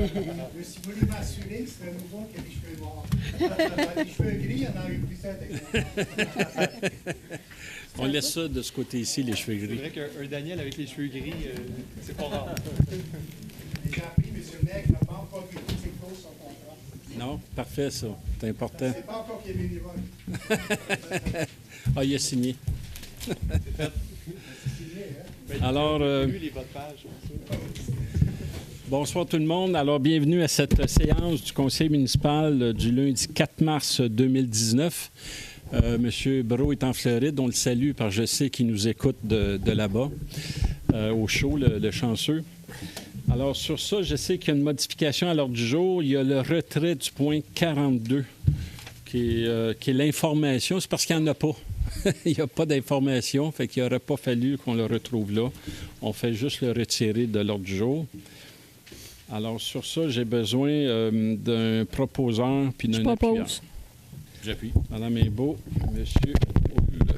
Si vous voulez m'assurer, c'est un nouveau qui a les cheveux noirs. Les cheveux gris, il y en a eu plusieurs. On laisse ça de ce côté-ci, les cheveux gris. C'est vrai qu'un Daniel avec les cheveux gris, c'est pas rare. J'ai appris, M. Nègre n'a pas encore vu ses clauses son contrat. Non, parfait, ça. C'est important. C'est pas encore qu'il est bénévole. Ah, il a signé. C'est fait. Alors, Les votre page. bonsoir tout le monde. Alors, bienvenue à cette séance du conseil municipal du lundi 4 mars 2019. Monsieur Brault est en Floride. On le salue parce que je sais qu'il nous écoute de là-bas, au show, le chanceux. Alors, sur ça, je sais qu'il y a une modification à l'ordre du jour. Il y a le retrait du point 42, qui est l'information. C'est parce qu'il n'y en a pas. Il n'y a pas d'information, fait qu'il n'aurait pas fallu qu'on le retrouve là. On fait juste le retirer de l'ordre du jour. Alors, sur ça, j'ai besoin d'un proposeur puis d'un appuyeur. J'appuie. Madame Imbeau, Monsieur Houle.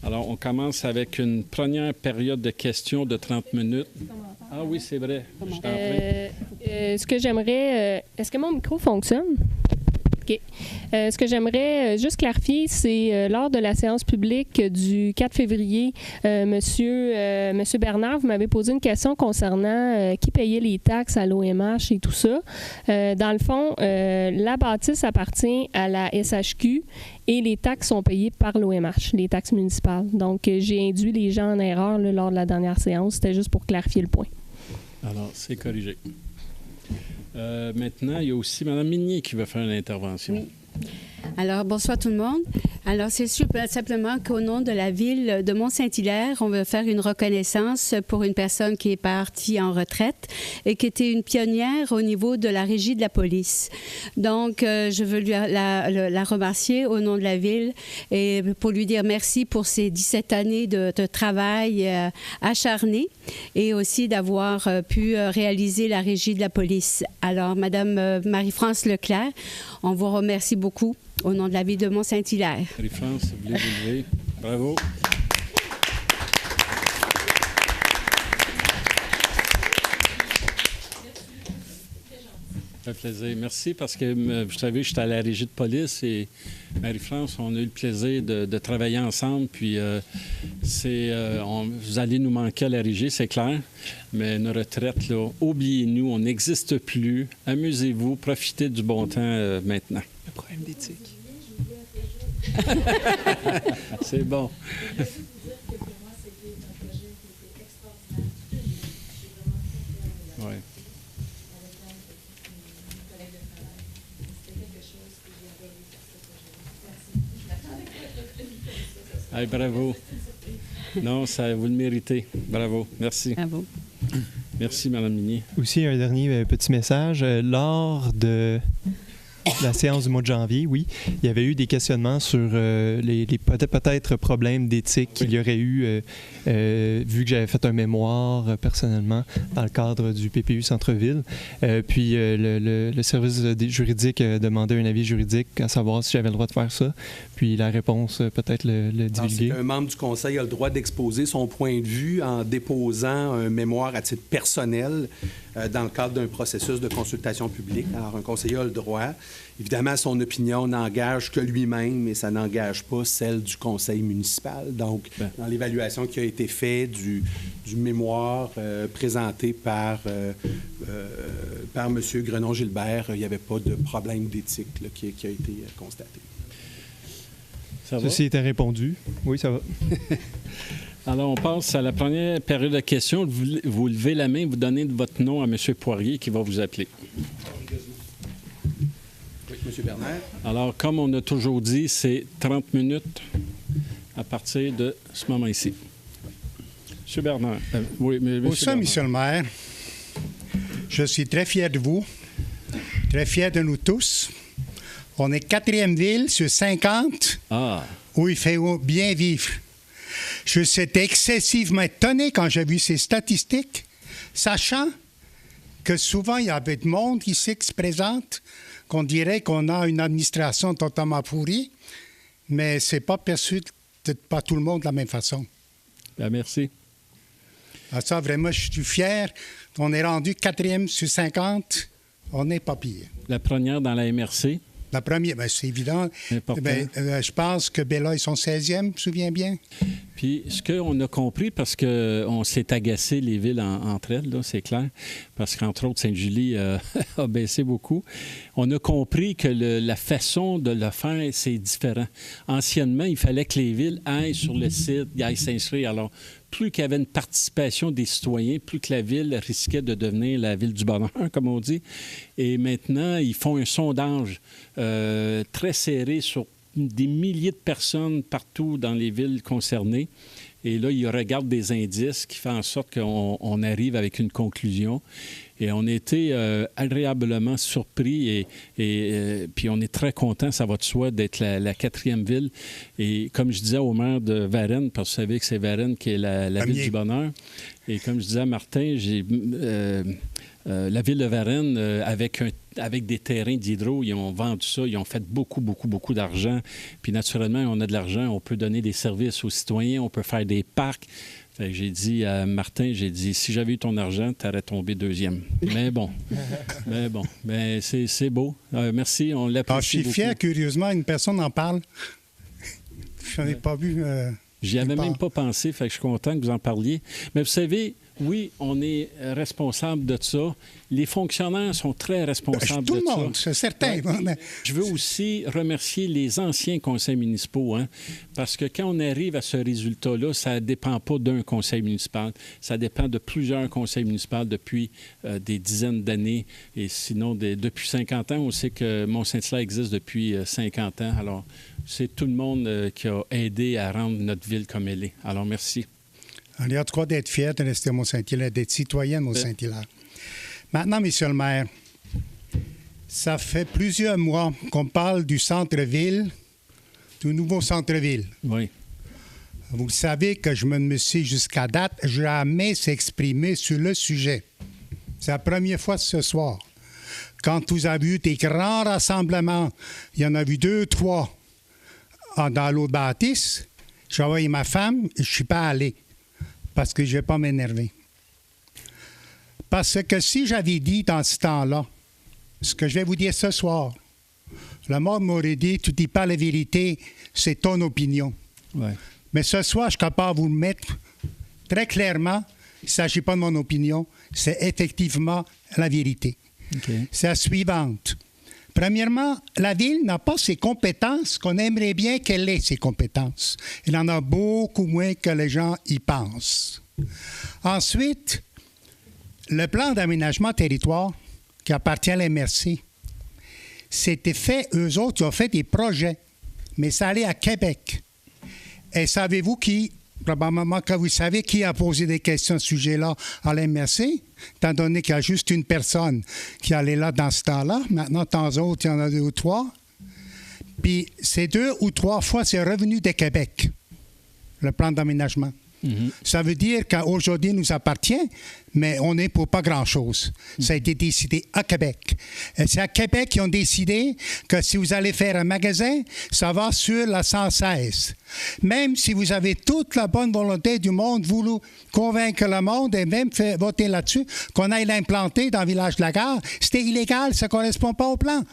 Alors, on commence avec une première période de questions de 30 minutes. Ah oui, c'est vrai. Je t'en prie. Ce que j'aimerais... est-ce que mon micro fonctionne? OK. Ce que j'aimerais juste clarifier, c'est lors de la séance publique du 4 février, Monsieur Bernard, vous m'avez posé une question concernant qui payait les taxes à l'OMH et tout ça. Dans le fond, la bâtisse appartient à la SHQ et les taxes sont payées par l'OMH, les taxes municipales. Donc, j'ai induit les gens en erreur là, lors de la dernière séance. C'était juste pour clarifier le point. Alors, c'est corrigé. Maintenant, il y a aussi Mme Minier qui va faire une intervention. Oui. Alors, bonsoir tout le monde. Alors, c'est simplement qu'au nom de la ville de Mont-Saint-Hilaire, on veut faire une reconnaissance pour une personne qui est partie en retraite et qui était une pionnière au niveau de la régie de la police. Donc, je veux la remercier au nom de la ville et pour lui dire merci pour ses 17 années de travail acharné et aussi d'avoir pu réaliser la régie de la police. Alors, Madame Marie-France Leclerc, on vous remercie beaucoup au nom de la ville de Mont-Saint-Hilaire. Marie-France, vous voulez vous lever? Bravo. Ça fait plaisir. Merci parce que, vous savez, j'étais à la régie de police et Marie-France, on a eu le plaisir de travailler ensemble. Puis, vous allez nous manquer à la régie, c'est clair. Mais nos retraites, là, oubliez-nous, on n'existe plus. Amusez-vous, profitez du bon temps maintenant. Le problème d'éthique. C'est bon. Oui. Hey, bravo. Non, ça, vous le méritez. Bravo. Merci. Bravo. Merci, Mme Minier. Aussi, un dernier petit message. Lors de la séance du mois de janvier, oui, il y avait eu des questionnements sur les peut-être problèmes d'éthique qu'il y aurait eu, vu que j'avais fait un mémoire personnellement dans le cadre du PPU Centre-Ville. Puis le service juridique demandait un avis juridique à savoir si j'avais le droit de faire ça. Puis la réponse, peut-être le divulguer. Un membre du conseil a le droit d'exposer son point de vue en déposant un mémoire à titre personnel dans le cadre d'un processus de consultation publique. Alors, un conseiller a le droit. Évidemment, son opinion n'engage que lui-même, mais ça n'engage pas celle du conseil municipal. Donc, dans l'évaluation qui a été faite du mémoire présenté par M. Grenon-Gilbert, il n'y avait pas de problème d'éthique là, qui a été constaté. Ça va? Ceci était répondu. Oui, ça va. Alors, on passe à la première période de questions. Vous levez la main, vous donnez votre nom à M. Poirier qui va vous appeler. Oui, M. Bernard. Alors, comme on a toujours dit, c'est 30 minutes à partir de ce moment-ci. M. Bernard. Oui, mais Bonsoir, Monsieur le maire. Je suis très fier de vous, très fier de nous tous. On est 4e ville sur 50 où il fait bien vivre. Je suis excessivement étonné quand j'ai vu ces statistiques, sachant que souvent il y avait de monde ici qui se présente, qu'on dirait qu'on a une administration totalement pourrie, mais c'est pas perçu de pas tout le monde de la même façon. Bien, merci. Ah, ça, vraiment, je suis fier. On est rendu 4e sur 50. On n'est pas pire. La première dans la MRC. La première, bien, c'est évident. Je pense que Bella est son 16e, je me souviens bien. Puis, ce qu'on a compris, parce qu'on s'est agacé les villes entre elles, là, c'est clair, parce qu'entre autres, Sainte-Julie a baissé beaucoup, on a compris que la façon de le faire, c'est différent. Anciennement, il fallait que les villes aillent sur le site, aillent s'inscrire. Alors, plus qu'il y avait une participation des citoyens, plus que la ville risquait de devenir la ville du bonheur, comme on dit. Et maintenant, ils font un sondage très serré sur des milliers de personnes partout dans les villes concernées. Et là, ils regardent des indices qui font en sorte qu'on arrive avec une conclusion. Et on a été agréablement surpris et puis on est très content, ça va de soi, d'être la 4e ville. Et comme je disais au maire de Varennes, parce que vous savez que c'est Varennes qui est la ville du bonheur, et comme je disais à Martin, la ville de Varennes, avec des terrains d'hydro, ils ont vendu ça, ils ont fait beaucoup d'argent. Puis naturellement, on a de l'argent, on peut donner des services aux citoyens, on peut faire des parcs. Fait que j'ai dit à Martin, si j'avais eu ton argent, tu aurais tombé 2e. Mais bon, c'est beau. Merci, on l'apprécie beaucoup. Je suis fier, curieusement, une personne en parle. Je n'en ai pas vu. J'y avais même pas pensé, fait que je suis content que vous en parliez. Mais vous savez, oui, on est responsable de ça. Les fonctionnaires sont très responsables de ça. Tout le monde, c'est certain. Ouais. Je veux aussi remercier les anciens conseils municipaux, parce que quand on arrive à ce résultat-là, ça ne dépend pas d'un conseil municipal. Ça dépend de plusieurs conseils municipaux depuis des dizaines d'années. Et sinon, depuis 50 ans, on sait que Mont-Saint-Hilaire existe depuis 50 ans. Alors, c'est tout le monde qui a aidé à rendre notre ville comme elle est. Alors, merci. On est en tout cas d'être fiers de rester à Mont-Saint-Hilaire, d'être citoyen de Mont-Saint-Hilaire. Maintenant, monsieur le maire, ça fait plusieurs mois qu'on parle du centre-ville, du nouveau centre-ville. Oui. Vous savez que je me suis jusqu'à date jamais exprimé sur le sujet. C'est la première fois ce soir. Quand vous avez eu des grands rassemblements, il y en a eu 2, 3 dans l'autre bâtisse, j'ai envoyé ma femme et je ne suis pas allé. Parce que je ne vais pas m'énerver. Parce que si j'avais dit dans ce temps-là, ce que je vais vous dire ce soir, le monde m'aurait dit, tu ne dis pas la vérité, c'est ton opinion. Ouais. Mais ce soir, je suis capable de vous le mettre très clairement, il ne s'agit pas de mon opinion, c'est effectivement la vérité. Okay. C'est la suivante. Premièrement, la Ville n'a pas ses compétences qu'on aimerait bien qu'elle ait, ses compétences. Elle en a beaucoup moins que les gens y pensent. Ensuite, le plan d'aménagement territoire qui appartient à la MRC, c'était fait, eux autres, ils ont fait des projets, mais ça allait à Québec. Et savez-vous qui, probablement que vous savez, qui a posé des questions à ce sujet-là à la MRC, étant donné qu'il y a juste une personne qui allait là dans ce temps-là. Maintenant, de temps en temps, il y en a 2 ou 3. Puis, c'est 2 ou 3 fois, c'est revenu de Québec, le plan d'aménagement. Mm-hmm. Ça veut dire qu'aujourd'hui, il nous appartient, mais on n'est pour pas grand-chose. Ça a été décidé à Québec. Et c'est à Québec qu'ils ont décidé que si vous allez faire un magasin, ça va sur la 116. Même si vous avez toute la bonne volonté du monde, vous convaincre le monde et même faire voter là-dessus, qu'on aille l'implanter dans le village de la gare, c'était illégal, ça ne correspond pas au plan.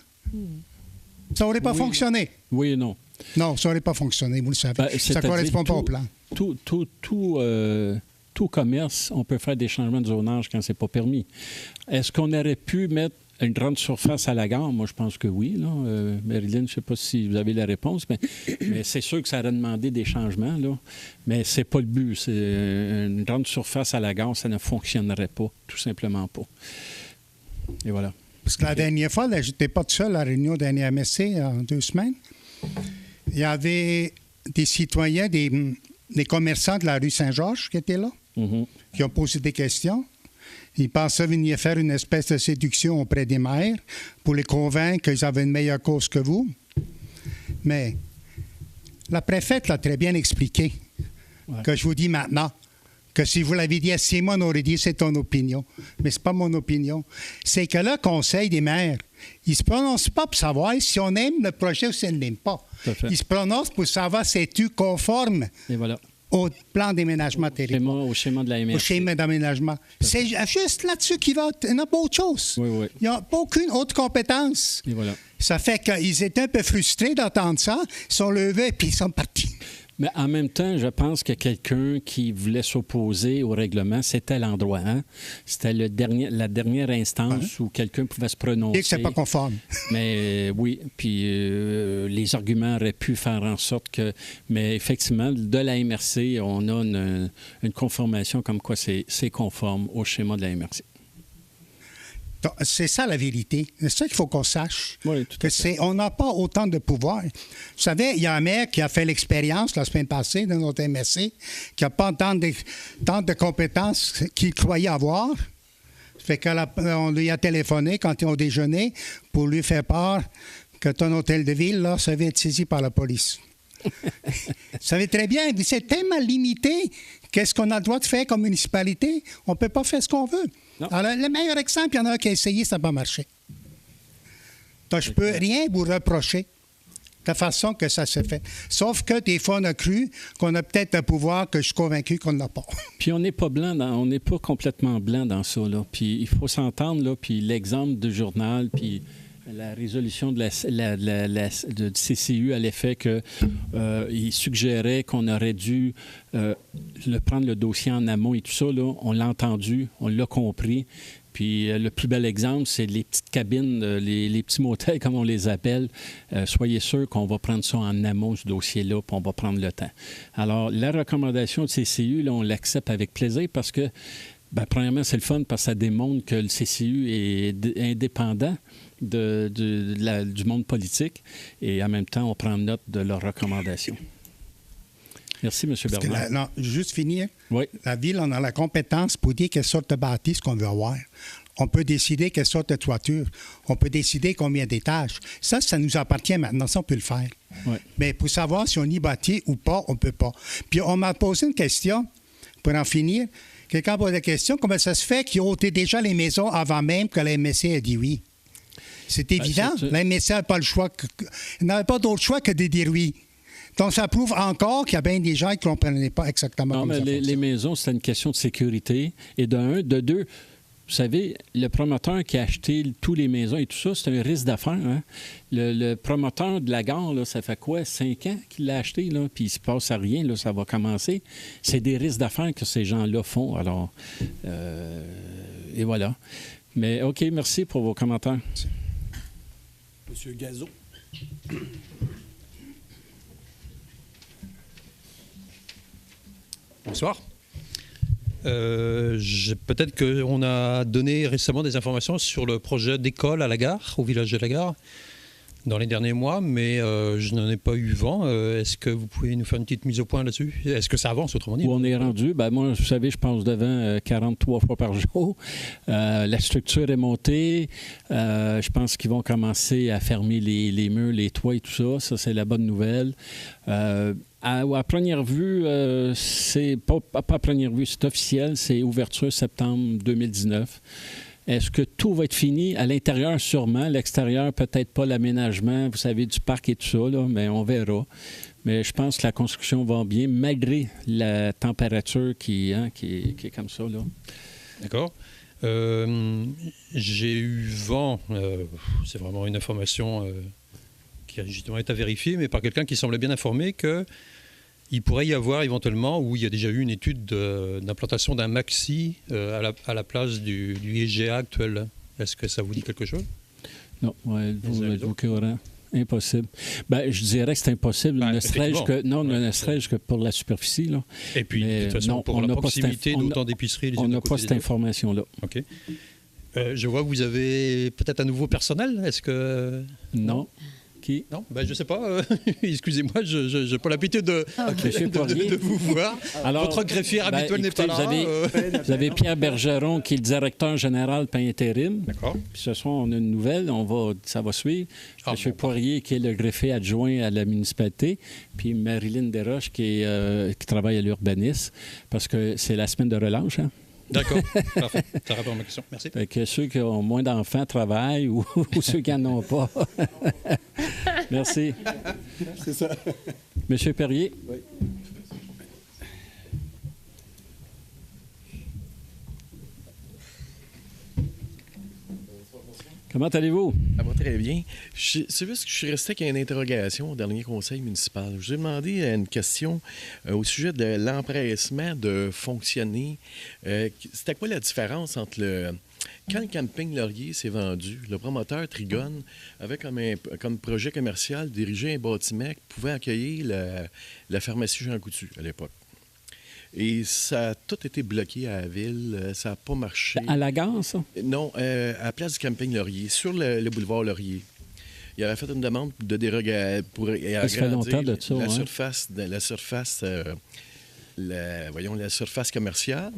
Ça n'aurait pas fonctionné. Oui et non. Non, ça n'aurait pas fonctionné, vous le savez. Ça ne correspond pas au plan. Tout commerce, on peut faire des changements de zonage quand c'est pas permis. Est-ce qu'on aurait pu mettre une grande surface à la gare? Moi, je pense que oui. Là. Marilyn, je ne sais pas si vous avez la réponse, mais c'est sûr que ça aurait demandé des changements. Là. Mais c'est pas le but. C'est une grande surface à la gare, ça ne fonctionnerait pas, tout simplement pas. Et voilà. Parce que la dernière fois, je n'étais pas tout seul à la réunion d'un MSC en 2 semaines. Il y avait des citoyens, des commerçants de la rue Saint-Georges qui étaient là, qui ont posé des questions. Ils pensaient venir faire une espèce de séduction auprès des maires pour les convaincre qu'ils avaient une meilleure cause que vous. Mais la préfète l'a très bien expliqué, que je vous dis maintenant, que si vous l'avez dit à 6 mois, on aurait dit c'est ton opinion. Mais ce n'est pas mon opinion. C'est que le Conseil des maires, il ne se prononce pas pour savoir si on aime le projet ou si on ne l'aime pas. Il se prononce pour savoir si c'est conforme et voilà. au plan d'aménagement territorial. Au schéma de la MRC. Au schéma d'aménagement. C'est juste là-dessus qu'il va. Il n'y a pas autre chose. Oui. Il n'y a pas aucune autre compétence. Et voilà. Ça fait qu'ils étaient un peu frustrés d'entendre ça. Ils sont levés puis ils sont partis. Mais en même temps, je pense que quelqu'un qui voulait s'opposer au règlement, c'était l'endroit. Hein? C'était la dernière instance où quelqu'un pouvait se prononcer. Et que c'est pas conforme. Mais oui, puis les arguments auraient pu faire en sorte que... Mais effectivement, de la MRC, on a une conformation comme quoi c'est conforme au schéma de la MRC. Donc, c'est ça la vérité. C'est ça qu'il faut qu'on sache. Oui, tout à fait. On n'a pas autant de pouvoir. Vous savez, il y a un maire qui a fait l'expérience la semaine passée dans notre MRC, qui n'a pas tant de compétences qu'il croyait avoir. Fait qu'on lui a téléphoné quand ils ont déjeuné pour lui faire part que ton hôtel de ville, là, ça vient être saisi par la police. Vous savez très bien, c'est tellement limité. Qu'est-ce qu'on a le droit de faire comme municipalité? On ne peut pas faire ce qu'on veut. Non. Alors, le meilleur exemple, il y en a un qui a essayé, ça n'a pas marché. Donc, je ne peux rien vous reprocher de la façon que ça se fait. Sauf que des fois, on a cru qu'on a peut-être un pouvoir que je suis convaincu qu'on n'a pas. Puis on n'est pas blanc, on n'est pas complètement blanc dans ça. Là. Puis il faut s'entendre, là, puis l'exemple du journal, puis la résolution du CCU à l'effet qu'il suggérait qu'on aurait dû prendre le dossier en amont et tout ça, là, on l'a entendu, on l'a compris. Puis le plus bel exemple, c'est les petites cabines, les petits motels, comme on les appelle. Soyez sûrs qu'on va prendre ça en amont du dossier-là, puis on va prendre le temps. Alors, la recommandation de CCU, là, on l'accepte avec plaisir parce que, premièrement, c'est le fun parce que ça démontre que le CCU est indépendant du monde politique et en même temps, on prend note de leurs recommandations. Merci, M. Bernard. Non, juste finir. Oui. La Ville, on a la compétence pour dire quelle sorte de bâtisse qu'on veut avoir. On peut décider quelle sorte de toiture. On peut décider combien d'étages. Ça nous appartient maintenant. Ça, on peut le faire. Oui. Mais pour savoir si on y bâtit ou pas, on ne peut pas. Puis on m'a posé une question, pour en finir. Quelqu'un pose la question, comment ça se fait qu'ils ont ôté déjà les maisons avant même que la MSC ait dit oui? C'est évident. La MSC n'a pas le choix. N'avait pas d'autre choix que de dire oui. Donc, ça prouve encore qu'il y a bien des gens qui ne comprenaient pas exactement comment ça fonctionne. Les maisons, c'est une question de sécurité. Et de deux, vous savez, le promoteur qui a acheté tous les maisons et tout ça, c'est un risque d'affaires. Hein? Le promoteur de la gare, là, ça fait quoi? 5 ans qu'il l'a acheté, là, puis il ne se passe à rien, là, ça va commencer. C'est des risques d'affaires que ces gens-là font. Alors, et voilà. Mais OK, merci pour vos commentaires. Monsieur Gazot. Bonsoir. Peut-être qu'on a donné récemment des informations sur le projet d'école à la gare, au village de la gare, dans les derniers mois, mais je n'en ai pas eu vent. Est-ce que vous pouvez nous faire une petite mise au point là-dessus? Est-ce que ça avance, autrement dit? Où on est rendu? Moi, vous savez, je passe devant 43 fois par jour. La structure est montée. Je pense qu'ils vont commencer à fermer les murs, les toits et tout ça. Ça, c'est la bonne nouvelle. À première vue, c'est pas à première vue, c'est officiel, c'est ouverture septembre 2019. Est-ce que tout va être fini? À l'intérieur, sûrement. L'extérieur, peut-être pas l'aménagement, vous savez, du parc et tout ça, là, mais on verra. Mais je pense que la construction va bien, malgré la température qui est comme ça, là. D'accord. J'ai eu vent, c'est vraiment une information qui a justement été à vérifier, mais par quelqu'un qui semblait bien informé qu'il pourrait y avoir éventuellement, où il y a déjà eu une étude d'implantation d'un maxi à la place du IGA actuel. Est-ce que ça vous dit quelque chose? Non, vous êtes au courant. Impossible. Je dirais que c'est impossible, ne serait-ce que pour la superficie. Là. Et puis, de toute façon, pour la proximité d'autant d'épiceries... On n'a pas cette information-là. OK. Je vois que vous avez peut-être un nouveau personnel. Est-ce que... Non. Qui? Non, je ne sais pas. Excusez-moi, je n'ai pas l'habitude de vous voir. Alors, votre greffier habituel n'est pas là. Vous avez Pierre Bergeron, qui est le directeur général par intérim. D'accord. Puis ce soir, on a une nouvelle. Ça va suivre. M. Poirier, qui est le greffier adjoint à la municipalité. Puis Marilyn Desroches, qui travaille à l'urbanisme. Parce que c'est la semaine de relâche, hein? D'accord, parfait. Ça répond à ma question. Merci. Fait que ceux qui ont moins d'enfants travaillent ou ceux qui n'en ont pas. Merci. C'est ça. Monsieur Perrier. Oui. Comment allez-vous? Ça va très bien. C'est juste que je suis resté avec une interrogation au dernier conseil municipal. Je vous ai demandé une question au sujet de l'empressement de fonctionner. C'était quoi la différence entre quand le camping Laurier s'est vendu, le promoteur Trigone avait comme projet commercial dirigé un bâtiment qui pouvait accueillir la pharmacie Jean Coutu à l'époque. Et ça a tout été bloqué à la ville. Ça n'a pas marché. À la gare, ça? Non, à la place du camping Laurier, sur le boulevard Laurier. Il avait fait une demande de dérogation pour agrandir la surface commerciale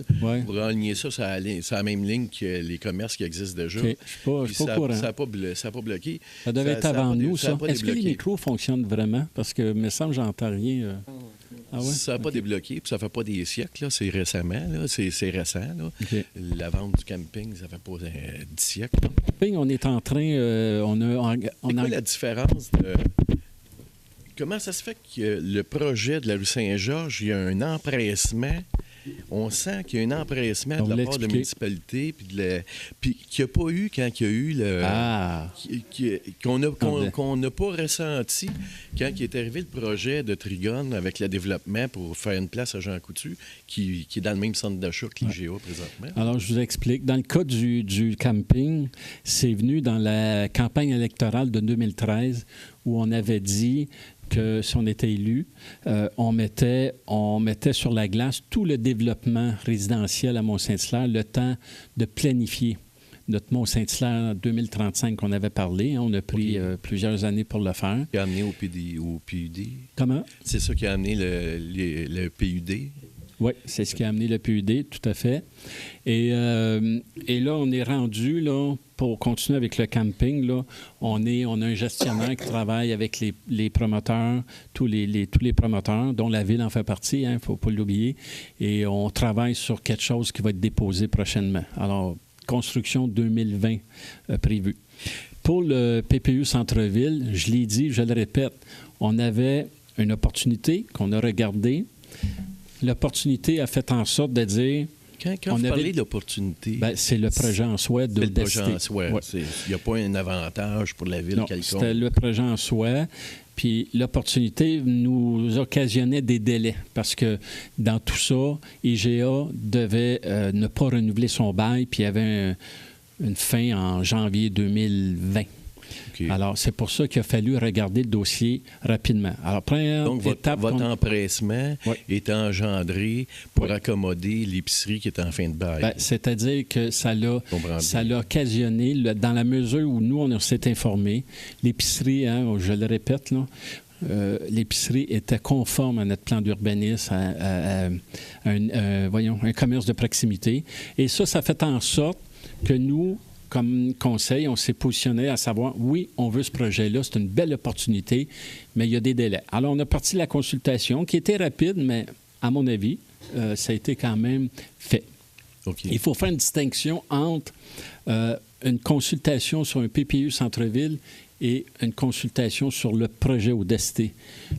pour aligner ça sur la même ligne que les commerces qui existent déjà. Okay. Je suis pas au courant. Ça n'a pas bloqué. Ça devait être avant nous, ça. Est-ce que les micros fonctionnent vraiment? Parce que, il me semble, j'entends rien. Ah ouais? Ça n'a pas débloqué, puis ça ne fait pas des siècles. Là. C'est récemment. Là. C'est récent. Là. Okay. La vente du camping, ça ne fait pas 10 siècles. Là. Camping, on est en train... C'est quoi la différence de... Comment ça se fait que le projet de la rue Saint-Georges, il y a un empressement? On sent qu'il y a un empressement de la part de la municipalité, puis qu'il n'y a pas eu quand il y a eu qu'on n'a pas ressenti quand il est arrivé le projet de Trigone avec le développement pour faire une place à Jean Coutu, qui est dans le même centre d'achat que l'IGA présentement. Alors, je vous explique. Dans le cas du camping, c'est venu dans la campagne électorale de 2013 où on avait dit que si on était élu, on mettait sur la glace tout le développement résidentiel à Mont-Saint-Hilaire, le temps de planifier notre Mont-Saint-Hilaire 2035 qu'on avait parlé. On a pris plusieurs années pour le faire. Qui a amené au PUD. Comment? C'est ça qui a amené le PUD. Oui, c'est ce qui a amené le PUD, tout à fait. Et là, on est rendu, là, pour continuer avec le camping, là, on a un gestionnaire qui travaille avec les promoteurs, tous les promoteurs, dont la ville en fait partie, il ne faut pas l'oublier. Et on travaille sur quelque chose qui va être déposé prochainement. Alors, construction 2020 prévue. Pour le PPU Centre-Ville, je l'ai dit, je le répète, on avait une opportunité qu'on a regardée. L'opportunité a fait en sorte de dire... Quand vous parlez d'opportunité... c'est le projet en soi de le projet en soi. Il n'y a pas un avantage pour la ville quelconque. C'était le projet en soi. Puis l'opportunité nous occasionnait des délais parce que dans tout ça, IGA devait ne pas renouveler son bail, puis il y avait une fin en janvier 2020. Okay. Alors, c'est pour ça qu'il a fallu regarder le dossier rapidement. Alors, donc, votre empressement est engendré pour accommoder l'épicerie qui est en fin de bail. C'est-à-dire que ça l'a occasionné, dans la mesure où nous, on s'est informés, l'épicerie, je le répète, là, l'épicerie était conforme à notre plan d'urbanisme, à un commerce de proximité. Et ça fait en sorte que nous, comme conseil, on s'est positionné à savoir, oui, on veut ce projet-là, c'est une belle opportunité, mais il y a des délais. Alors, on a parti de la consultation, qui était rapide, mais à mon avis, ça a été quand même fait. Okay. Il faut faire une distinction entre une consultation sur un PPU Centre-Ville et une consultation sur le projet ODST.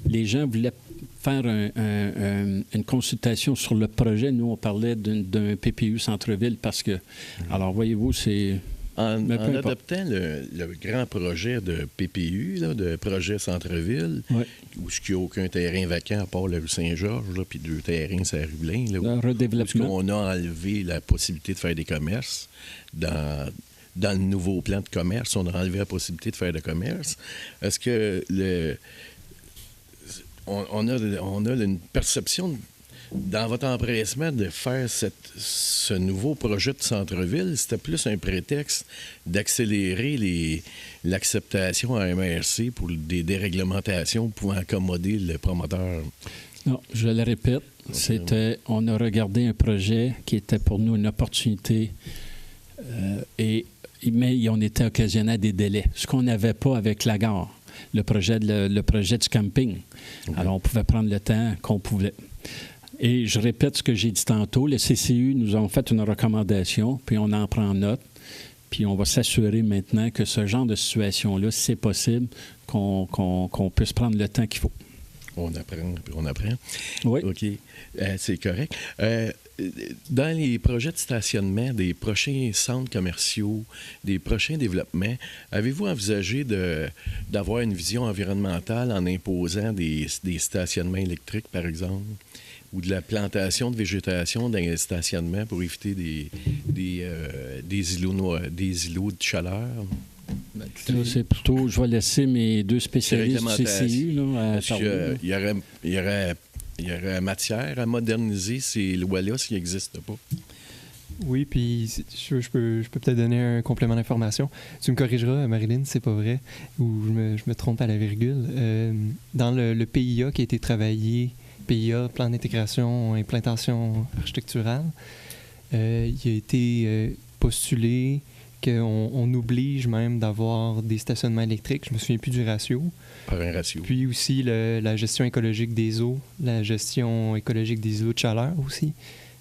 Les gens voulaient faire une consultation sur le projet. Nous, on parlait d'un PPU Centre-Ville parce que, alors voyez-vous, c'est... En adoptant le grand projet de PPU, là, de projet Centre-Ville, où il n'y a aucun terrain vacant à part la rue Saint-Georges, puis 2 terrains sur la rue Blain, où on a enlevé la possibilité de faire des commerces. Dans le nouveau plan de commerce, on a enlevé la possibilité de faire des commerces. Est-ce que on a une perception dans votre empressement de faire ce nouveau projet de centre-ville, c'était plus un prétexte d'accélérer l'acceptation à MRC pour des déréglementations pouvant accommoder le promoteur? Non, je le répète, on a regardé un projet qui était pour nous une opportunité, mais on était occasionné à des délais, ce qu'on n'avait pas avec la gare. Le projet du camping. Okay. Alors, on pouvait prendre le temps qu'on pouvait. Et je répète ce que j'ai dit tantôt, le CCU nous ont fait une recommandation, puis on en prend note, puis on va s'assurer maintenant que ce genre de situation-là, si c'est possible, qu'on puisse prendre le temps qu'il faut. On apprend, puis on apprend. Oui. OK. C'est correct. dans les projets de stationnement des prochains centres commerciaux, des prochains développements, avez-vous envisagé d'avoir une vision environnementale en imposant des stationnements électriques, par exemple, ou de la plantation de végétation dans les stationnements pour éviter des îlots de chaleur? Là, c'est plutôt, je vais laisser mes deux spécialistes du CCU là, à parler. Il y aurait matière à moderniser ces lois-là s'ils n'existent pas. Oui, puis je peux peut-être donner un complément d'information. Tu me corrigeras, Marilyn, c'est pas vrai, ou je me trompe à la virgule. Dans le PIA qui a été travaillé, PIA, Plan d'intégration, implantation architecturale, il a été postulé qu'on oblige même d'avoir des stationnements électriques. Je me souviens plus du ratio. Par un ratio. Puis aussi la gestion écologique des eaux, la gestion écologique des îlots de chaleur aussi.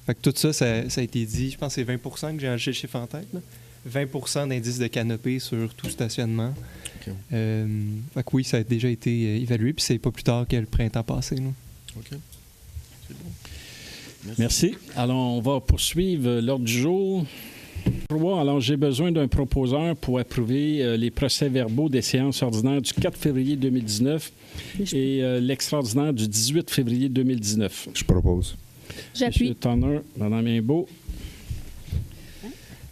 Fait que tout ça, ça a été dit. Je pense que c'est 20 que j'ai le chiffre en tête. Là. 20 d'indice de canopée sur tout stationnement. Okay. Fait que oui, ça a déjà été évalué. Puis c'est pas plus tard que le printemps passé. Là. OK. C'est bon. Merci. Alors, on va poursuivre l'ordre du jour. Alors, j'ai besoin d'un proposeur pour approuver les procès-verbaux des séances ordinaires du 4 février 2019 et l'extraordinaire du 18 février 2019. Je propose. J'appuie. Monsieur Turner, Mme Imbeau.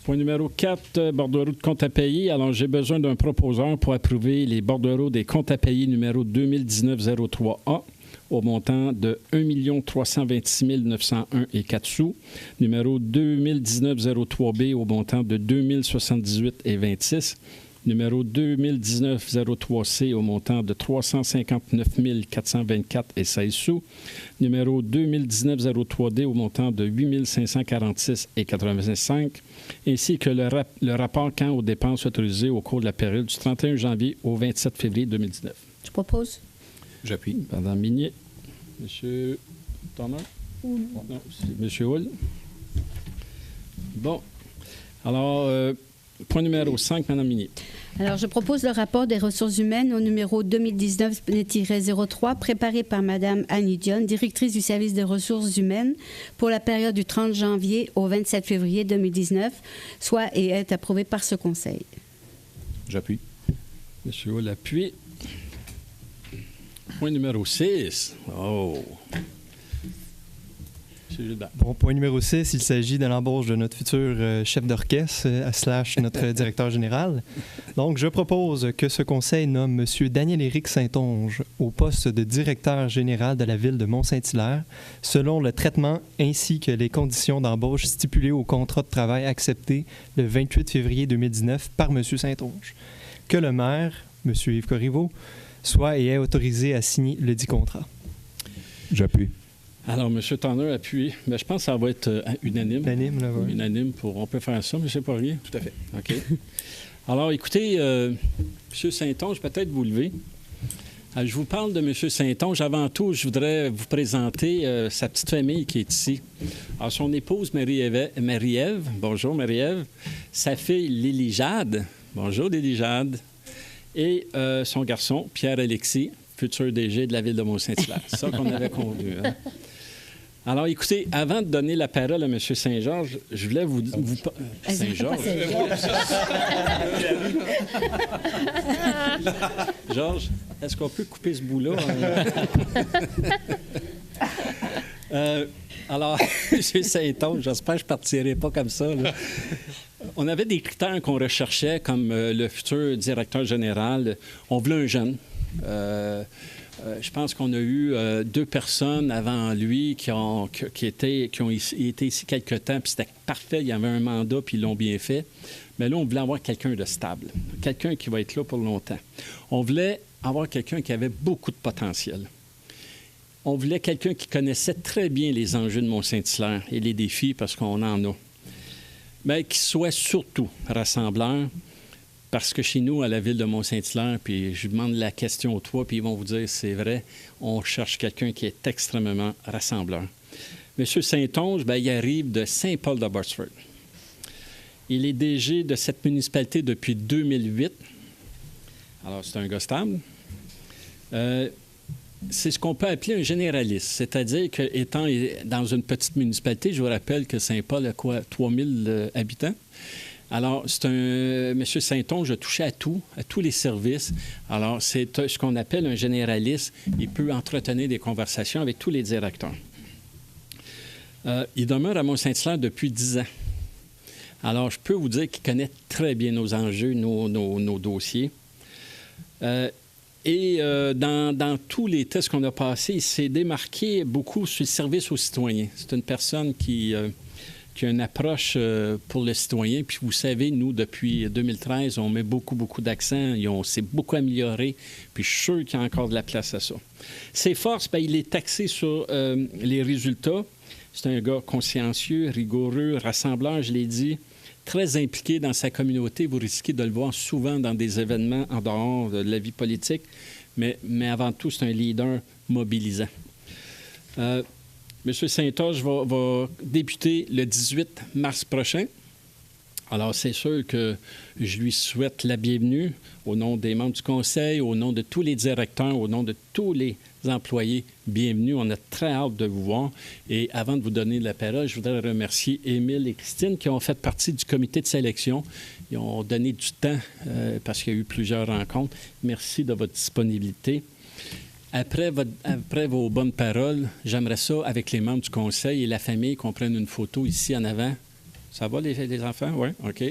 Point numéro 4, bordereau de compte à payer. Alors, j'ai besoin d'un proposeur pour approuver les bordereaux des comptes à payer numéro 2019-03A au montant de 1 326 901 et 4 sous. Numéro 2019-03B au montant de 2 078 et 26. Numéro 2019-03C au montant de 359 424 et 16 sous. Numéro 2019-03D au montant de 8 546 et 85. Ainsi que le rapport quant aux dépenses autorisées au cours de la période du 31 janvier au 27 février 2019. Je propose. J'appuie. Madame Minier. Monsieur Turner? Non, c'est Monsieur Hull. Bon. Alors, point numéro 5, Madame Minier. Alors, je propose le rapport des ressources humaines au numéro 2019-03, préparé par Mme Annie Dion, directrice du service des ressources humaines, pour la période du 30 janvier au 27 février 2019, soit et est approuvé par ce Conseil. J'appuie. Monsieur Hull appuie. Point numéro 6. Oh. Bon, point numéro 6, il s'agit de l'embauche de notre futur chef d'orchestre / notre directeur général. Donc, je propose que ce conseil nomme M. Daniel-Éric Saint-Onge au poste de directeur général de la ville de Mont-Saint-Hilaire, selon le traitement ainsi que les conditions d'embauche stipulées au contrat de travail accepté le 28 février 2019 par M. Saint-Onge. Que le maire, M. Yves Corriveau, soit et est autorisé à signer le dit contrat. J'appuie. Alors, M. Turner appuie. Mais je pense que ça va être unanime. Unanime, là, oui. Unanime on peut faire ça, M. Poirier? Tout à fait. OK. Alors, écoutez, M. Saint-Onge, peut-être vous lever. Je vous parle de M. Saint-Onge. Avant tout, je voudrais vous présenter sa petite famille qui est ici. Alors, son épouse, Marie-Ève. Bonjour, Marie-Ève. Sa fille, Lily Jade. Bonjour, Lily Jade. Et son garçon, Pierre-Alexis, futur DG de la ville de Mont-Saint-Hilaire. C'est ça qu'on avait convenu. Hein? Alors, écoutez, avant de donner la parole à M. Saint-Georges, je voulais vous Saint-Georges? Georges, est-ce qu'on peut couper ce bout-là? Alors, M. Saint-Onge, j'espère que je ne partirai pas comme ça. Là. On avait des critères qu'on recherchait, comme le futur directeur général. On voulait un jeune. Je pense qu'on a eu 2 personnes avant lui qui ont été ici quelque temps, puis c'était parfait, il y avait un mandat, puis ils l'ont bien fait. Mais là, on voulait avoir quelqu'un de stable, quelqu'un qui va être là pour longtemps. On voulait avoir quelqu'un qui avait beaucoup de potentiel. On voulait quelqu'un qui connaissait très bien les enjeux de Mont-Saint-Hilaire et les défis, parce qu'on en a. Mais qui soit surtout rassembleur, parce que chez nous, à la ville de Mont-Saint-Hilaire, puis je demande la question aux 3, puis ils vont vous dire c'est vrai, on cherche quelqu'un qui est extrêmement rassembleur. M. Saint-Onge, il arrive de Saint-Paul-de-Botsford. Il est DG de cette municipalité depuis 2008. Alors, c'est un gars stable. c'est ce qu'on peut appeler un généraliste. C'est-à-dire qu'étant dans une petite municipalité, je vous rappelle que Saint-Paul a quoi, 3000 habitants. Alors, c'est M. Saint-Onge a touché à tous les services. Alors, c'est ce qu'on appelle un généraliste. Il peut entretenir des conversations avec tous les directeurs. Il demeure à Mont-Saint-Hilaire depuis 10 ans. Alors, je peux vous dire qu'il connaît très bien nos enjeux, nos dossiers. Dans tous les tests qu'on a passés, il s'est démarqué beaucoup sur le service aux citoyens. C'est une personne qui a une approche pour le citoyen. Puis vous savez, nous, depuis 2013, on met beaucoup d'accent. On s'est beaucoup amélioré. Puis je suis sûr qu'il y a encore de la place à ça. Ses forces, bien, il est axé sur les résultats. C'est un gars consciencieux, rigoureux, rassembleur, je l'ai dit, très impliqué dans sa communauté. Vous risquez de le voir souvent dans des événements en dehors de la vie politique. Mais avant tout, c'est un leader mobilisant. M. Saint-Onge va débuter le 18 mars prochain. Alors, c'est sûr que je lui souhaite la bienvenue au nom des membres du conseil, au nom de tous les directeurs, au nom de tous les employés. Bienvenue. On a très hâte de vous voir. Et avant de vous donner la parole, je voudrais remercier Émile et Christine qui ont fait partie du comité de sélection. Ils ont donné du temps parce qu'il y a eu plusieurs rencontres. Merci de votre disponibilité. Après vos bonnes paroles, j'aimerais ça, avec les membres du conseil et la famille, qu'on prenne une photo ici en avant. Ça va, les enfants? Oui? OK.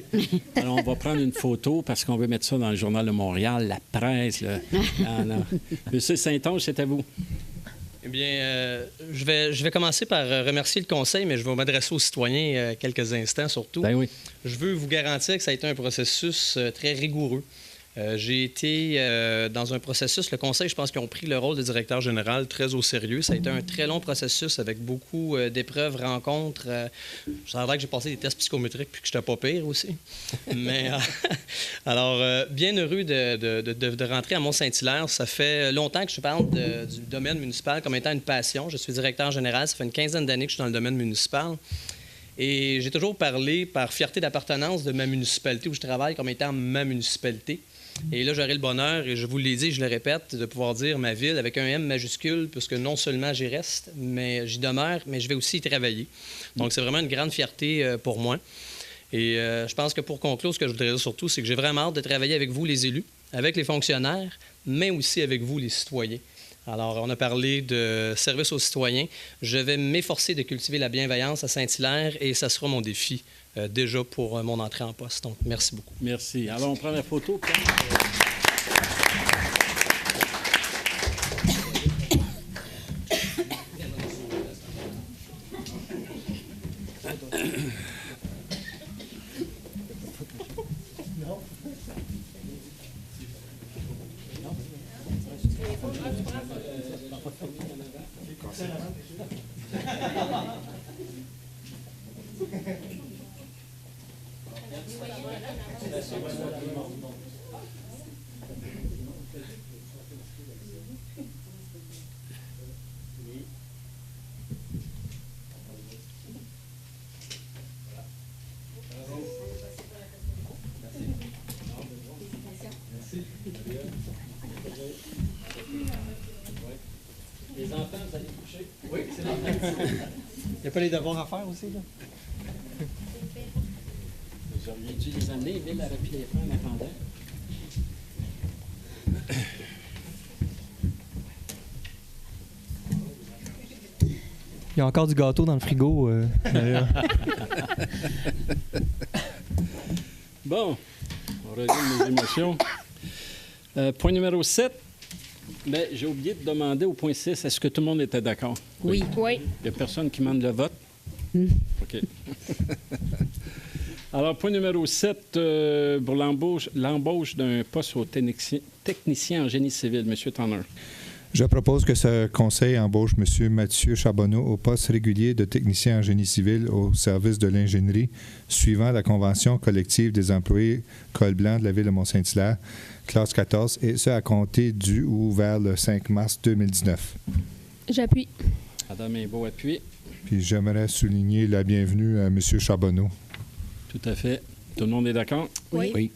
Alors, on va prendre une photo parce qu'on veut mettre ça dans le Journal de Montréal, la presse. Monsieur Saint-Onge, c'est à vous. Eh bien, je vais commencer par remercier le conseil, mais je vais m'adresser aux citoyens quelques instants surtout. Ben oui. Je veux vous garantir que ça a été un processus très rigoureux. J'ai été dans un processus, le conseil, je pense qu'ils ont pris le rôle de directeur général très au sérieux. Ça a été un très long processus avec beaucoup d'épreuves, rencontres. Ça a l'air que j'ai passé des tests psychométriques puis que j'étais pas pire aussi. Mais alors, bien heureux de rentrer à Mont-Saint-Hilaire. Ça fait longtemps que je parle du domaine municipal comme étant une passion. Je suis directeur général. Ça fait une quinzaine d'années que je suis dans le domaine municipal. Et j'ai toujours parlé par fierté d'appartenance de ma municipalité où je travaille comme étant ma municipalité. Et là, j'aurai le bonheur, et je vous l'ai dit, je le répète, de pouvoir dire ma ville avec un M majuscule, puisque non seulement j'y reste, mais j'y demeure, mais je vais aussi y travailler. Donc, c'est vraiment une grande fierté pour moi. Et je pense que pour conclure, ce que je voudrais dire surtout, c'est que j'ai vraiment hâte de travailler avec vous, les élus, avec les fonctionnaires, mais aussi avec vous, les citoyens. Alors, on a parlé de service aux citoyens. Je vais m'efforcer de cultiver la bienveillance à Saint-Hilaire et ça sera mon défi déjà pour mon entrée en poste. Donc, merci beaucoup. Merci. Alors, on prend la photo. Les enfants, vous allez coucher? Oui, c'est l'enfant. Il n'y a pas les devoirs à faire aussi, là? Vous auriez dû les amener, Émile aurait pu les faire en attendant. Il y a encore du gâteau dans le frigo, d'ailleurs. Bon, on résume mes émotions. Point numéro 7. Bien, j'ai oublié de demander au point 6, est-ce que tout le monde était d'accord? Oui. Oui. Il n'y a personne qui demande le vote? OK. Alors, point numéro 7, pour l'embauche d'un poste au technicien en génie civil. M. Tanner. Je propose que ce conseil embauche M. Mathieu Charbonneau au poste régulier de technicien en génie civil au service de l'ingénierie, suivant la convention collective des employés col blanc de la ville de Mont-Saint-Hilaire, classe 14, et ce à compter du ou vers le 5 mars 2019. J'appuie. Adam Imbeau appuie. Puis j'aimerais souligner la bienvenue à M. Charbonneau. Tout à fait. Tout le monde est d'accord? Oui.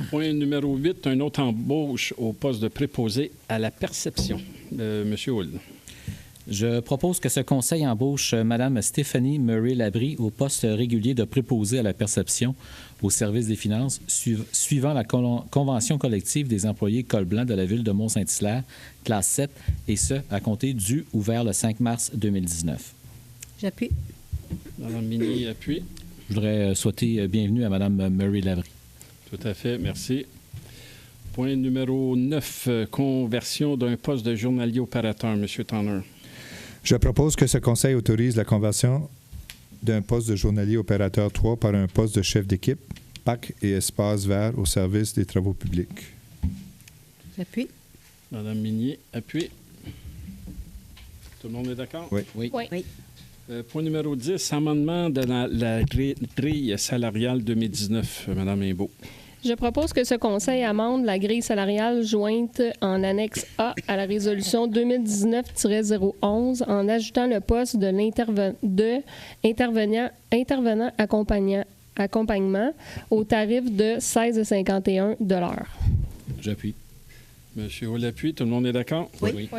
Point numéro 8, une autre embauche au poste de préposé à la perception. Monsieur Hull. Je propose que ce conseil embauche Mme Stéphanie Murray-Labrie au poste régulier de préposé à la perception au service des finances, suivant la convention collective des employés col blanc de la ville de Mont-Saint-Hilaire, classe 7, et ce, à compter du ou vers le 5 mars 2019. J'appuie. Mme Minier appuie. Je voudrais souhaiter bienvenue à Mme Murray-Labrie. Tout à fait, merci. Point numéro 9, conversion d'un poste de journalier opérateur. M. Tanner. Je propose que ce conseil autorise la conversion d'un poste de journalier opérateur 3 par un poste de chef d'équipe, PAC et espace vert au service des travaux publics. J'appuie. Mme Minier appuie. Tout le monde est d'accord? Oui. Oui. Oui. Point numéro 10, amendement de la grille salariale 2019. Mme Imbeau. Je propose que ce conseil amende la grille salariale jointe en annexe A à la résolution 2019-011 en ajoutant le poste de intervenant accompagnement au tarif de 16,51 $. J'appuie. Monsieur Hull appuie. Tout le monde est d'accord? Oui.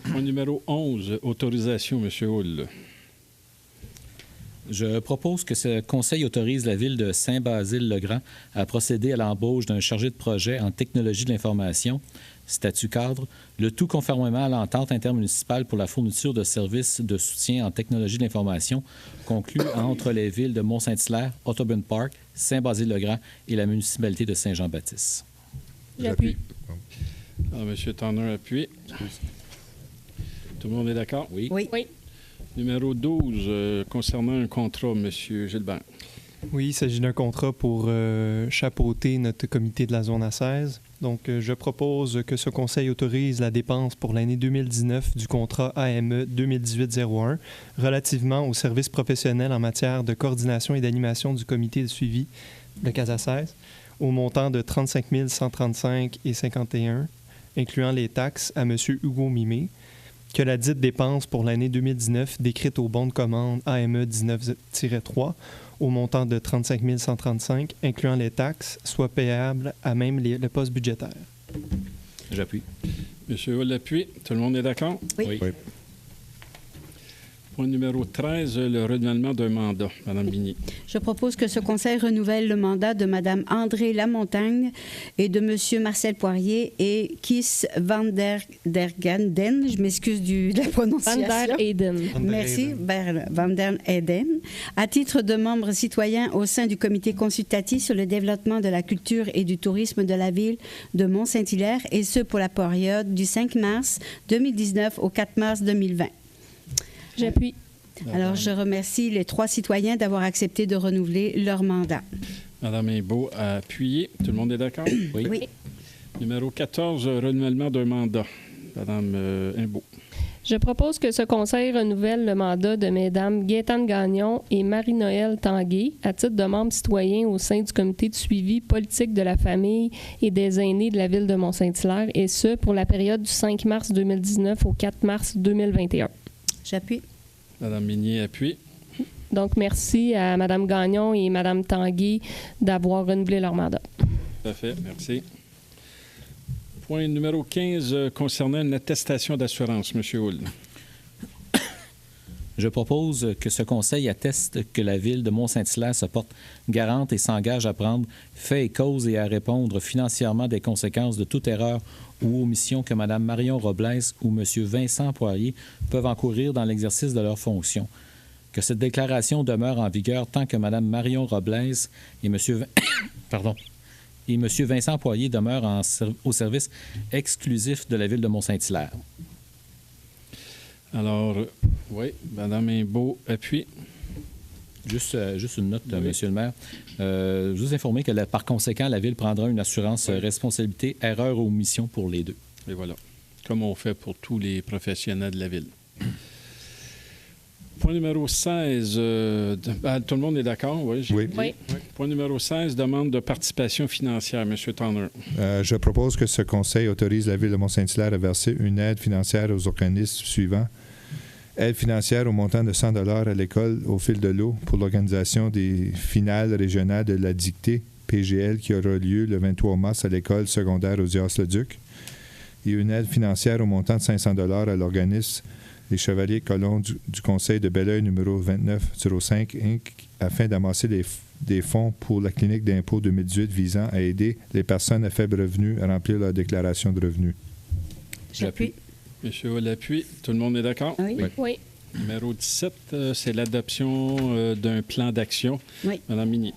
Point numéro 11, autorisation. Monsieur Hull. Je propose que ce conseil autorise la ville de Saint-Basile-le-Grand à procéder à l'embauche d'un chargé de projet en technologie de l'information, statut cadre, le tout conformément à l'entente intermunicipale pour la fourniture de services de soutien en technologie de l'information conclue entre les villes de Mont-Saint-Hilaire, Audubon Park, Saint-Basile-le-Grand et la municipalité de Saint-Jean-Baptiste. J'appuie. M. Tanner appuie. Tout le monde est d'accord? Oui. Oui. Numéro 12, concernant un contrat, M. Gilbert. Oui, il s'agit d'un contrat pour chapeauter notre comité de la zone A16. Donc, je propose que ce conseil autorise la dépense pour l'année 2019 du contrat AME 2018-01 relativement aux services professionnels en matière de coordination et d'animation du comité de suivi de Casa 16 au montant de 35 135,51 incluant les taxes à M. Hugo Mimé, que la dite dépense pour l'année 2019 décrite au bon de commande AME 19-3 au montant de 35 135, incluant les taxes, soit payable à même le poste budgétaire. J'appuie. Monsieur Hull appuie. Tout le monde est d'accord? Oui. Point numéro 13, le renouvellement d'un mandat. Mme Bigny. Je propose que ce conseil renouvelle le mandat de Mme André Lamontagne et de M. Marcel Poirier et Kies van der Ganden. Je m'excuse de la prononciation. Van der Eyden. Merci, Van der Eyden. À titre de membres citoyens au sein du comité consultatif sur le développement de la culture et du tourisme de la ville de Mont-Saint-Hilaire, et ce pour la période du 5 mars 2019 au 4 mars 2020. J'appuie. Alors, je remercie les 3 citoyens d'avoir accepté de renouveler leur mandat. Mme Imbeau a appuyé. Tout le monde est d'accord? Oui. Numéro 14, renouvellement d'un mandat. Mme Imbeau. Je propose que ce conseil renouvelle le mandat de Mesdames Gaétane Gagnon et Marie-Noëlle Tanguay à titre de membres citoyens au sein du comité de suivi politique de la famille et des aînés de la ville de Mont-Saint-Hilaire, et ce, pour la période du 5 mars 2019 au 4 mars 2021. J'appuie. Mme Minier appuie. Donc, merci à Mme Gagnon et Mme Tanguay d'avoir renouvelé leur mandat. Tout à fait, merci. Point numéro 15, concernant une attestation d'assurance. M. Hull. Je propose que ce conseil atteste que la ville de Mont-Saint-Hilaire se porte garante et s'engage à prendre fait et cause et à répondre financièrement des conséquences de toute erreur ou omission que Mme Marion Robles ou M. Vincent Poirier peuvent encourir dans l'exercice de leurs fonctions. Que cette déclaration demeure en vigueur tant que Mme Marion Robles et M. Vincent Poirier demeurent au service exclusif de la ville de Mont-Saint-Hilaire. Alors, oui, Mme Imbeau appuie. Juste une note, oui. Monsieur le maire. Je vous informer que, par conséquent, la Ville prendra une assurance responsabilité, erreur ou omission pour les deux. Et voilà. Comme on fait pour tous les professionnels de la Ville. Point numéro 16. Tout le monde est d'accord? Oui. Oui. Point numéro 16, demande de participation financière. M. Tanner. Je propose que ce conseil autorise la Ville de Mont-Saint-Hilaire à verser une aide financière aux organismes suivants. Aide financière au montant de 100 $ à l'école au fil de l'eau pour l'organisation des finales régionales de la dictée PGL qui aura lieu le 23 mars à l'école secondaire Osias-le-Duc. Et une aide financière au montant de 500 $ à l'organisme Les Chevaliers Colons du Conseil de Belleuil numéro 2905 Inc. afin d'amasser des fonds pour la clinique d'impôt 2018 visant à aider les personnes à faible revenu à remplir leur déclaration de revenus. J'appuie. Monsieur Hull appuie. Tout le monde est d'accord? Oui. Oui. Numéro 17, c'est l'adoption d'un plan d'action. Oui. Madame Minier.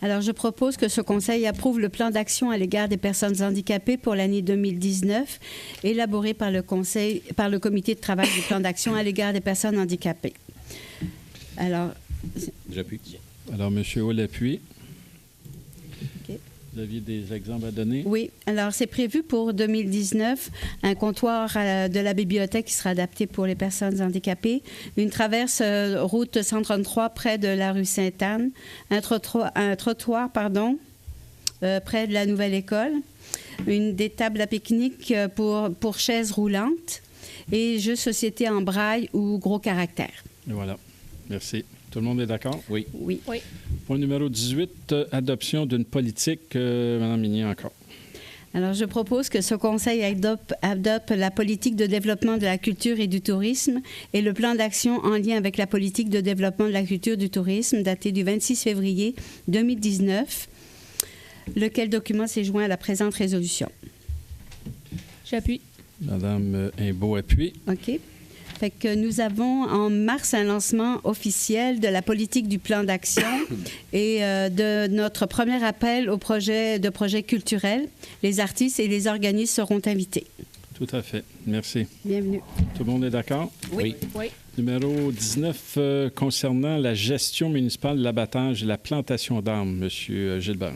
Alors, je propose que ce Conseil approuve le plan d'action à l'égard des personnes handicapées pour l'année 2019, élaboré par le comité de travail du plan d'action à l'égard des personnes handicapées. Alors... J'appuie. Alors, Monsieur Hull appuie. OK. Vous aviez des exemples à donner? Oui. Alors, c'est prévu pour 2019 un comptoir de la bibliothèque qui sera adapté pour les personnes handicapées, une traverse route 133 près de la rue Sainte-Anne, un trottoir près de la nouvelle école, des tables à pique-nique pour chaises roulantes et jeux société en braille ou gros caractères. Et voilà. Merci. Tout le monde est d'accord? Oui. Oui. Oui. Point numéro 18, adoption d'une politique. Madame Minier, encore. Alors, je propose que ce Conseil adopte la politique de développement de la culture et du tourisme et le plan d'action en lien avec la politique de développement de la culture et du tourisme daté du 26 février 2019, lequel document s'est joint à la présente résolution. J'appuie. Madame Imbeau appuie. OK. Fait que nous avons en mars un lancement officiel de la politique du plan d'action et de notre premier appel au projet culturel. Les artistes et les organismes seront invités. Tout à fait. Merci. Bienvenue. Tout le monde est d'accord? Oui. Oui. Numéro 19, concernant la gestion municipale de l'abattage et la plantation d'arbres, Monsieur Gilbert.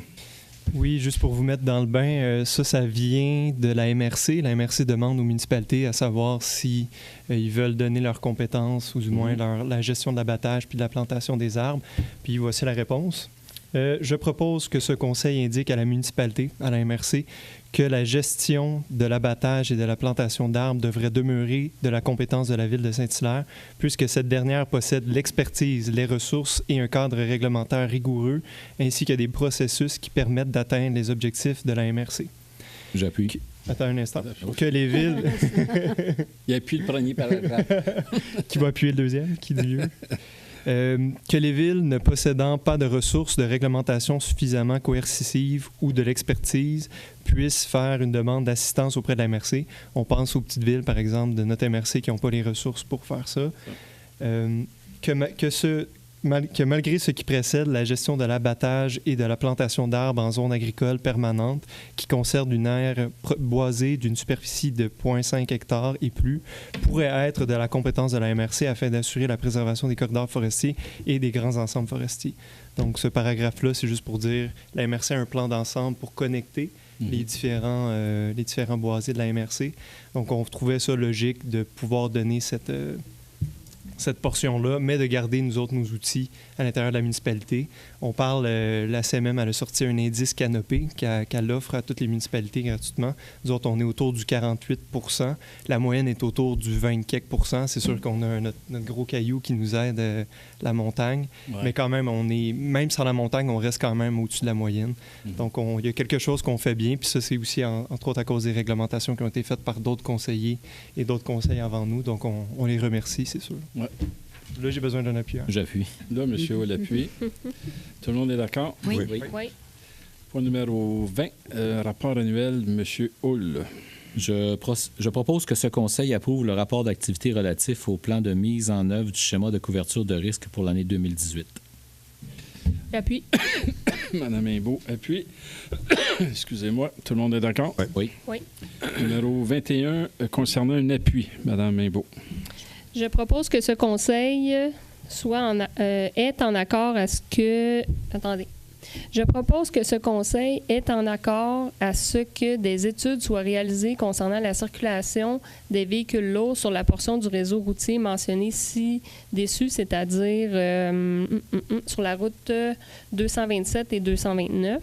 Oui, juste pour vous mettre dans le bain, ça vient de la MRC. La MRC demande aux municipalités à savoir si ils veulent donner leurs compétences ou du moins la gestion de l'abattage puis de la plantation des arbres. Puis voici la réponse. Je propose que ce conseil indique à la municipalité, à la MRC, que la gestion de l'abattage et de la plantation d'arbres devrait demeurer de la compétence de la Ville de Saint-Hilaire, puisque cette dernière possède l'expertise, les ressources et un cadre réglementaire rigoureux, ainsi que des processus qui permettent d'atteindre les objectifs de la MRC. J'appuie. Attends un instant. Que les villes... Il appuie le premier paragraphe. Qui va appuyer le deuxième? Qui dit mieux? Que les villes ne possédant pas de ressources de réglementation suffisamment coercitives ou de l'expertise puissent faire une demande d'assistance auprès de la MRC. On pense aux petites villes, par exemple, de notre MRC qui n'ont pas les ressources pour faire ça. Que malgré ce qui précède la gestion de l'abattage et de la plantation d'arbres en zone agricole permanente, qui concerne une aire boisée d'une superficie de 0,5 hectares et plus, pourrait être de la compétence de la MRC afin d'assurer la préservation des corridors forestiers et des grands ensembles forestiers. Donc, ce paragraphe-là, c'est juste pour dire la MRC a un plan d'ensemble pour connecter les différents boisés de la MRC. Donc, on trouvait ça logique de pouvoir donner cette portion-là, mais de garder, nous autres, nos outils à l'intérieur de la municipalité. On parle, la CMM, elle a sorti un indice canopé qu'elle offre à toutes les municipalités gratuitement. Nous autres, on est autour du 48 %. La moyenne est autour du 20 quelques %. C'est sûr qu'on a notre gros caillou qui nous aide, la montagne. Ouais. Mais quand même, même sans la montagne, on reste quand même au-dessus de la moyenne. Donc, il y a quelque chose qu'on fait bien. Puis ça, c'est aussi, entre autres, à cause des réglementations qui ont été faites par d'autres conseillers et d'autres conseils avant nous. Donc, on les remercie, c'est sûr. Ouais. Là, j'ai besoin d'un appui. J'appuie. Là, M. Hull appuie. Tout le monde est d'accord? Oui. Oui. Point numéro 20, rapport annuel, M. Hull. Je propose que ce conseil approuve le rapport d'activité relatif au plan de mise en œuvre du schéma de couverture de risque pour l'année 2018. J'appuie. Madame Imbeau appuie. Excusez-moi. Tout le monde est d'accord? Oui. Oui. Numéro 21, concernant un appui, Madame Imbeau. Je propose que ce conseil est en accord à ce que... Attendez. Je propose que ce conseil est en accord à ce que des études soient réalisées concernant la circulation des véhicules lourds sur la portion du réseau routier mentionnée ci-dessus, c'est-à-dire sur la route 227 et 229,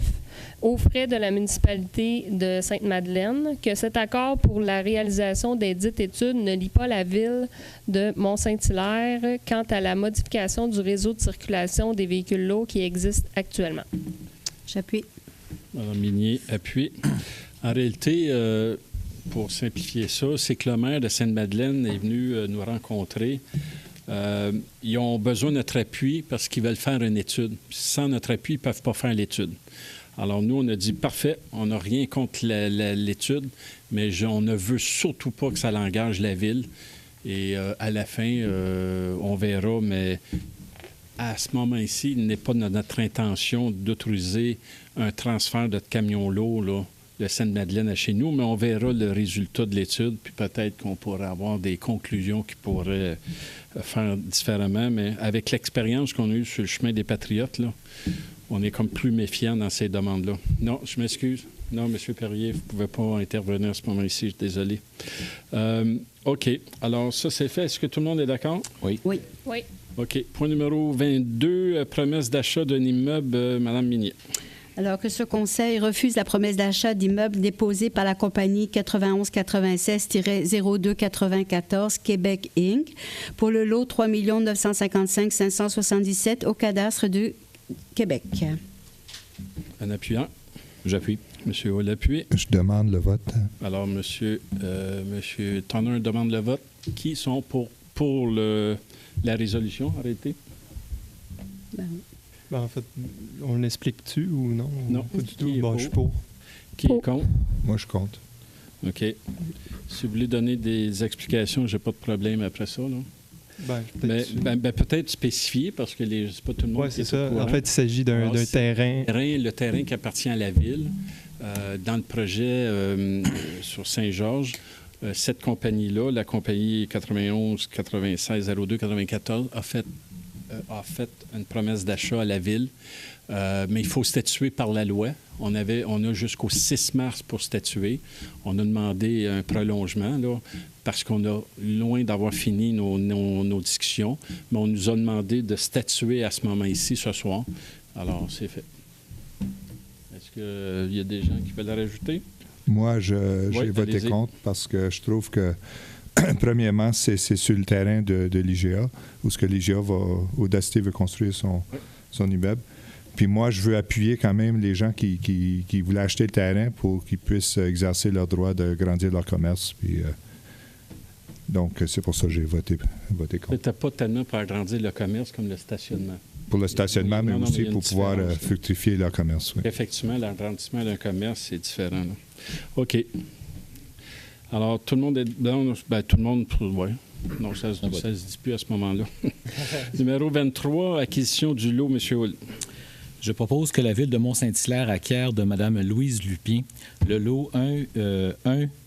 aux frais de la municipalité de Sainte-Madeleine, que cet accord pour la réalisation des dites études ne lie pas la ville de Mont-Saint-Hilaire quant à la modification du réseau de circulation des véhicules lourds qui existe actuellement. J'appuie. Mme Minier appuie. En réalité, pour simplifier ça, c'est que le maire de Sainte-Madeleine est venu nous rencontrer. Ils ont besoin de notre appui parce qu'ils veulent faire une étude. Sans notre appui, ils ne peuvent pas faire l'étude. Alors, nous, on a dit, parfait, on n'a rien contre l'étude, mais on ne veut surtout pas que ça engage la ville. Et à la fin, on verra, mais à ce moment-ci, il n'est pas notre intention d'autoriser un transfert de camion-lot là, de Sainte-Madeleine à chez nous, mais on verra le résultat de l'étude, puis peut-être qu'on pourrait avoir des conclusions qui pourraient faire différemment. Mais avec l'expérience qu'on a eue sur le chemin des Patriotes, là, on est comme plus méfiant dans ces demandes-là. Non, je m'excuse. Non, M. Perrier, vous ne pouvez pas intervenir à ce moment-ci, je suis désolé. OK. Alors, ça, c'est fait. Est-ce que tout le monde est d'accord? Oui. Oui. Oui. OK. Point numéro 22, promesse d'achat d'un immeuble, Mme Minier. Alors que ce conseil refuse la promesse d'achat d'immeubles déposée par la compagnie 9196-0294 Québec Inc. pour le lot 3 955 577 au cadastre de Québec. En appuyant. J'appuie. Monsieur Hall appuie. Je demande le vote. Alors, Monsieur Tonner demande le vote. Qui sont pour la résolution? Arrêtez. En fait, on l'explique-tu ou non? Non. Pas du tout. Bon, Je suis pour. Qui est contre? Moi, je compte. OK. Si vous voulez donner des explications, j'ai pas de problème après ça, là. Peut-être spécifier, parce que c'est pas tout le monde qui est ça. au courant. En fait, il s'agit d'un terrain. Le terrain qui appartient à la ville. Dans le projet sur Saint-Georges, cette compagnie-là, la compagnie 91-96-02-94, a fait une promesse d'achat à la ville. Mais il faut statuer par la loi. On a jusqu'au 6 mars pour statuer. On a demandé un prolongement, là, parce qu'on a loin d'avoir fini nos discussions. Mais on nous a demandé de statuer à ce moment-ci, ce soir. Alors, c'est fait. Est-ce qu'il y a des gens qui veulent rajouter? Moi, j'ai voté contre parce que je trouve que, premièrement, c'est sur le terrain de l'IGA, où l'IGA Audacité veut construire son immeuble. Puis moi, je veux appuyer quand même les gens qui voulaient acheter le terrain pour qu'ils puissent exercer leur droit de grandir leur commerce. Puis, donc, c'est pour ça que j'ai voté contre. C'était pas tellement pour agrandir le commerce comme le stationnement. Pour le stationnement, mais aussi pour pouvoir fructifier leur commerce. Oui. Effectivement, l'agrandissement d'un commerce, c'est différent. Là. OK. Alors, tout le monde est... tout le monde... Oui. Non, ça ne se dit plus à ce moment-là. Numéro 23, acquisition du lot, M. Hull. Je propose que la Ville de Mont-Saint-Hilaire acquiert de Mme Louise Lupien le lot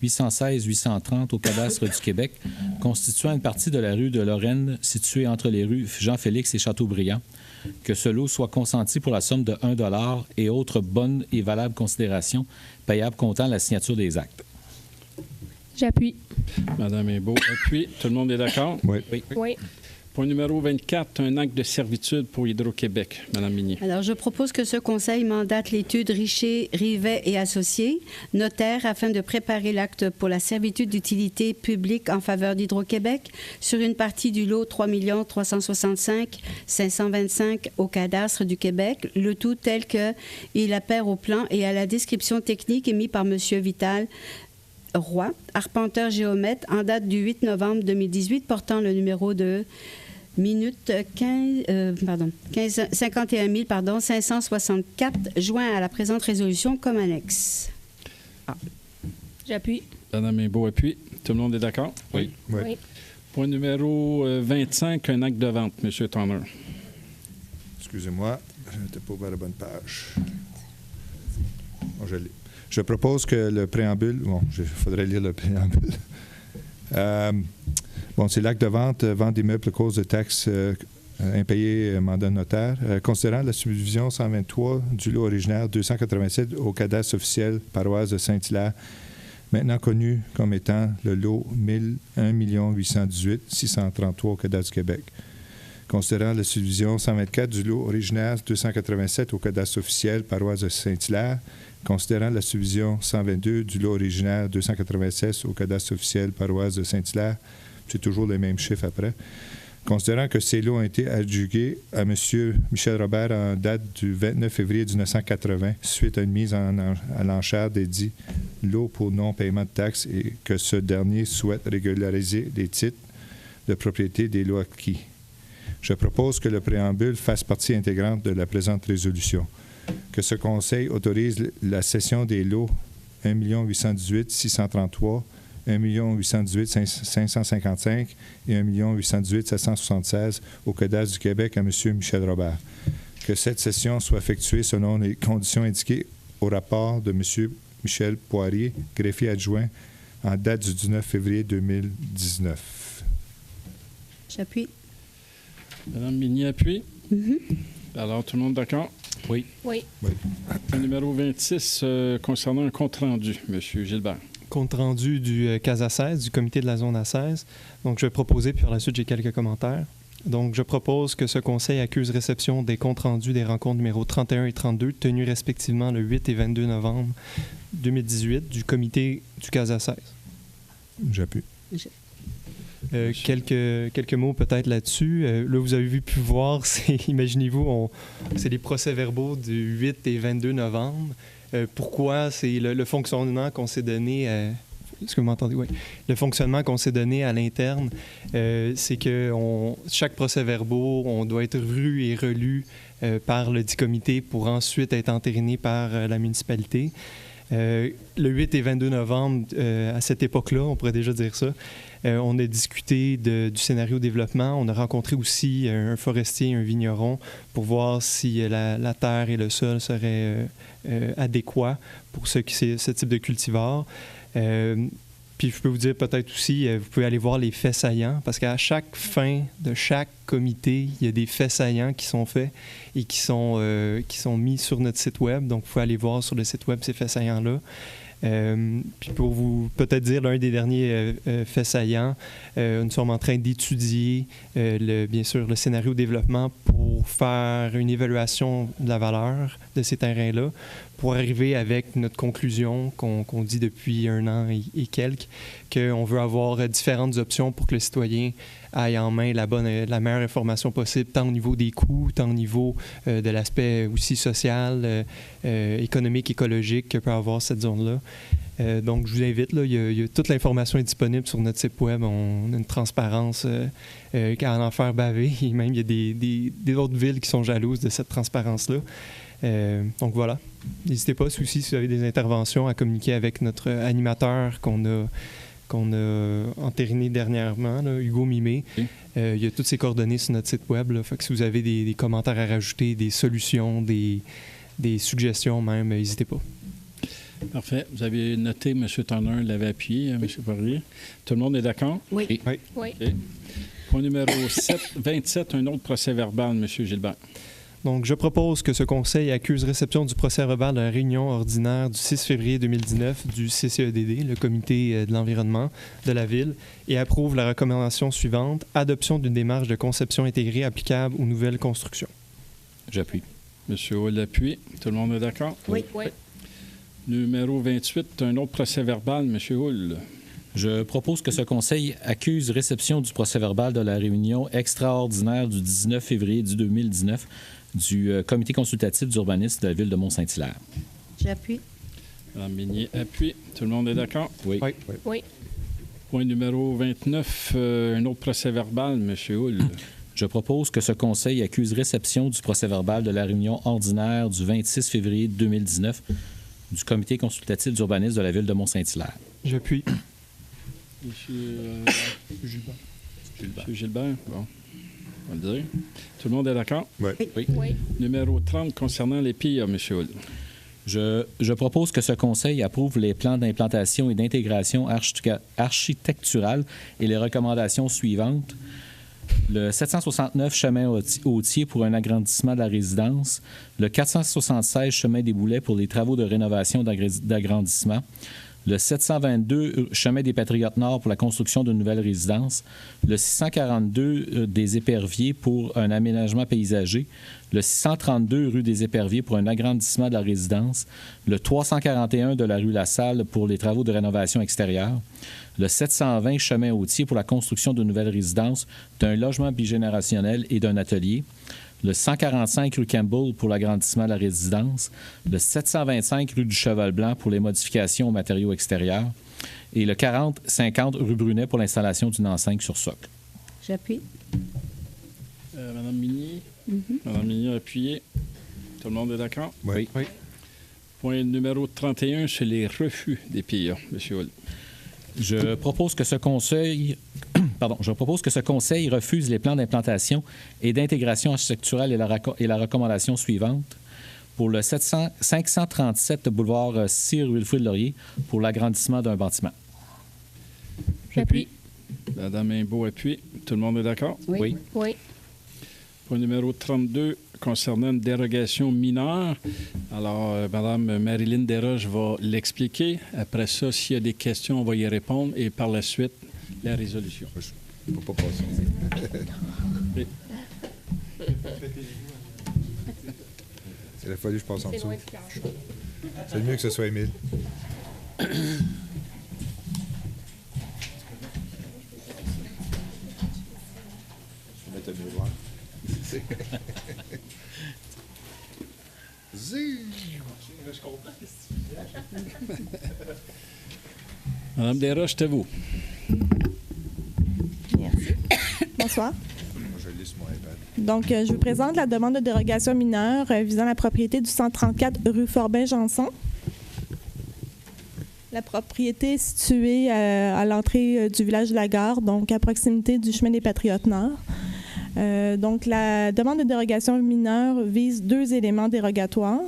1-816-830 au cadastre du Québec, constituant une partie de la rue de Lorraine située entre les rues Jean-Félix et Châteaubriand. Que ce lot soit consenti pour la somme de 1 $ et autres bonnes et valables considérations payables comptant la signature des actes. J'appuie. Madame Imbeau appuie. Tout le monde est d'accord? Oui. Oui. Point numéro 24, un acte de servitude pour Hydro-Québec. Madame Minier. Alors, je propose que ce conseil mandate l'étude Richer, Rivet et Associés, notaire, afin de préparer l'acte pour la servitude d'utilité publique en faveur d'Hydro-Québec sur une partie du lot 3 365 525 au cadastre du Québec, le tout tel qu'il appert au plan et à la description technique émise par M. Vital Roy, arpenteur géomètre, en date du 8 novembre 2018, portant le numéro de minute 51 564, joint à la présente résolution comme annexe. J'appuie. Madame Imbeau appuie. Tout le monde est d'accord? Oui. Point numéro 25, un acte de vente, M. Tonner. Excusez-moi, je n'étais pas vers la bonne page. Bon, je l'ai. Je propose que le préambule... Bon, il faudrait lire le préambule. C'est l'acte de vente d'immeubles à cause de taxes impayées mandat notaire. Considérant la subdivision 123 du lot originaire 287 au cadastre officiel paroisse de Saint-Hilaire, maintenant connu comme étant le lot 1 818 633 au cadastre du Québec. Considérant la subdivision 124 du lot originaire 287 au cadastre officiel paroisse de Saint-Hilaire, considérant la subdivision 122 du lot originaire 296 au cadastre officiel paroisse de Saint-Hilaire, c'est toujours les mêmes chiffres après, Considérant que ces lots ont été adjugués à M. Michel Robert en date du 29 février 1980, suite à une mise à l'enchère des dits lots pour non-paiement de taxes et que ce dernier souhaite régulariser les titres de propriété des lots acquis. Je propose que le préambule fasse partie intégrante de la présente résolution, que ce Conseil autorise la cession des lots 1 818 633, 1 818 555 et 1 818 776 au Cadastre du Québec à M. Michel Robert. Que cette cession soit effectuée selon les conditions indiquées au rapport de M. Michel Poirier, greffier adjoint, en date du 19 février 2019. J'appuie. Madame Migny appuie. Alors, tout le monde d'accord? Oui. Le numéro 26, concernant un compte-rendu, M. Gilbert. Compte rendu du CASA 16, du comité de la zone A16. Donc, je vais proposer, puis par la suite, j'ai quelques commentaires. Donc, je propose que ce conseil accuse réception des comptes rendus des rencontres numéro 31 et 32, tenues respectivement le 8 et 22 novembre 2018 du comité du CASA 16. J'appuie. Quelques mots peut-être là-dessus. Là, vous avez pu voir, imaginez-vous, c'est les procès-verbaux du 8 et 22 novembre. Pourquoi? C'est le fonctionnement qu'on s'est donné. Est-ce que vous m'entendez? Oui. Le fonctionnement qu'on s'est donné à l'interne, c'est que chaque procès-verbaux, on doit être revu et relu par le dit comité pour ensuite être entériné par la municipalité. Le 8 et 22 novembre, à cette époque-là, on pourrait déjà dire ça, on a discuté du scénario développement. On a rencontré aussi un forestier, un vigneron, pour voir si la terre et le sol seraient adéquats pour ce type de cultivar. Puis je peux vous dire peut-être aussi, vous pouvez aller voir les faits saillants, parce qu'à chaque fin de chaque comité, il y a des faits saillants qui sont faits et qui sont mis sur notre site web. Donc, vous pouvez aller voir sur le site web ces faits saillants-là. Puis pour vous peut-être dire l'un des derniers faits saillants, nous sommes en train d'étudier bien sûr le scénario développement pour faire une évaluation de la valeur de ces terrains-là, pour arriver avec notre conclusion qu'on dit depuis 1 an et quelques, qu'on veut avoir différentes options pour que le citoyen aille en main la meilleure information possible, tant au niveau des coûts, tant au niveau de l'aspect aussi social, économique, écologique que peut avoir cette zone-là. Donc, je vous invite, là, toute l'information est disponible sur notre site web. On a une transparence qu'à en faire baver. Et même, il y a des autres villes qui sont jalouses de cette transparence-là. Donc, voilà. N'hésitez pas, si vous avez des interventions, à communiquer avec notre animateur qu'on a entériné dernièrement, là, Hugo Mimé. Oui. Il y a toutes ses coordonnées sur notre site web. Là, fait que si vous avez des commentaires à rajouter, des solutions, des suggestions même, n'hésitez pas. Parfait. Vous avez noté, M. Turner l'avait appuyé, M. Poirier. Tout le monde est d'accord? Oui. Oui. Okay. Point numéro 27, un autre procès-verbal, M. Gilbert. Donc, je propose que ce conseil accuse réception du procès-verbal de la réunion ordinaire du 6 février 2019 du CCEDD, le comité de l'environnement de la Ville, et approuve la recommandation suivante, adoption d'une démarche de conception intégrée applicable aux nouvelles constructions. J'appuie. M. Hull appuie. Tout le monde est d'accord? Oui. Numéro 28, un autre procès-verbal, M. Hull. Je propose que ce conseil accuse réception du procès-verbal de la réunion extraordinaire du 19 février 2019 du comité consultatif d'urbanisme de la Ville de Mont-Saint-Hilaire. J'appuie. Mme Migny appuie. Tout le monde est d'accord? Oui. Point numéro 29, un autre procès-verbal, M. Hull. Je propose que ce conseil accuse réception du procès-verbal de la réunion ordinaire du 26 février 2019 du comité consultatif d'urbanisme de la Ville de Mont-Saint-Hilaire. J'appuie. Monsieur Gilbert, bon, on va le dire. Tout le monde est d'accord? Oui. Numéro 30, concernant les PIA, M. Hull. Je propose que ce conseil approuve les plans d'implantation et d'intégration architecturale et les recommandations suivantes. Le 769 chemin Autier pour un agrandissement de la résidence, le 476 chemin des Boulets pour les travaux de rénovation d'agrandissement, le 722 chemin des Patriotes Nord pour la construction d'une nouvelle résidence, le 642 des Éperviers pour un aménagement paysager, le 632 rue des Éperviers pour un agrandissement de la résidence, le 341 de la rue La Salle pour les travaux de rénovation extérieure, le 720 chemin Autier pour la construction d'une nouvelle résidence, d'un logement bigénérationnel et d'un atelier, le 145 rue Campbell pour l'agrandissement de la résidence, le 725 rue du Cheval-Blanc pour les modifications aux matériaux extérieurs et le 40-50 rue Brunet pour l'installation d'une enceinte sur socle. J'appuie. Madame Minier. Madame Minier a appuyé. Tout le monde est d'accord? Oui. Point numéro 31, c'est les refus des PIA. Monsieur Hull. Je propose que ce conseil refuse les plans d'implantation et d'intégration architecturale et la recommandation suivante pour le 537 boulevard Sir Wilfrid-Laurier pour l'agrandissement d'un bâtiment. J'appuie. Madame Imbeau appuie. Tout le monde est d'accord? Oui. Point numéro 32, concernant une dérogation mineure. Alors, Mme Marilyn Desroches va l'expliquer. Après ça, s'il y a des questions, on va y répondre. Et par la suite, la résolution. Je ne peux pas passer. Il a fallu que je passe en dessous. C'est mieux que ce soit Émile. Je vais mettre un miroir. Je comprends ce que tu dis. Madame Desroches, c'est vous. Merci. Bonsoir. Je lis sur mon iPad. Donc, je vous présente la demande de dérogation mineure visant la propriété du 134 rue Forbin-Janson. La propriété est située à l'entrée du village de la Gare, donc à proximité du chemin des Patriotes Nord. Donc, la demande de dérogation mineure vise 2 éléments dérogatoires.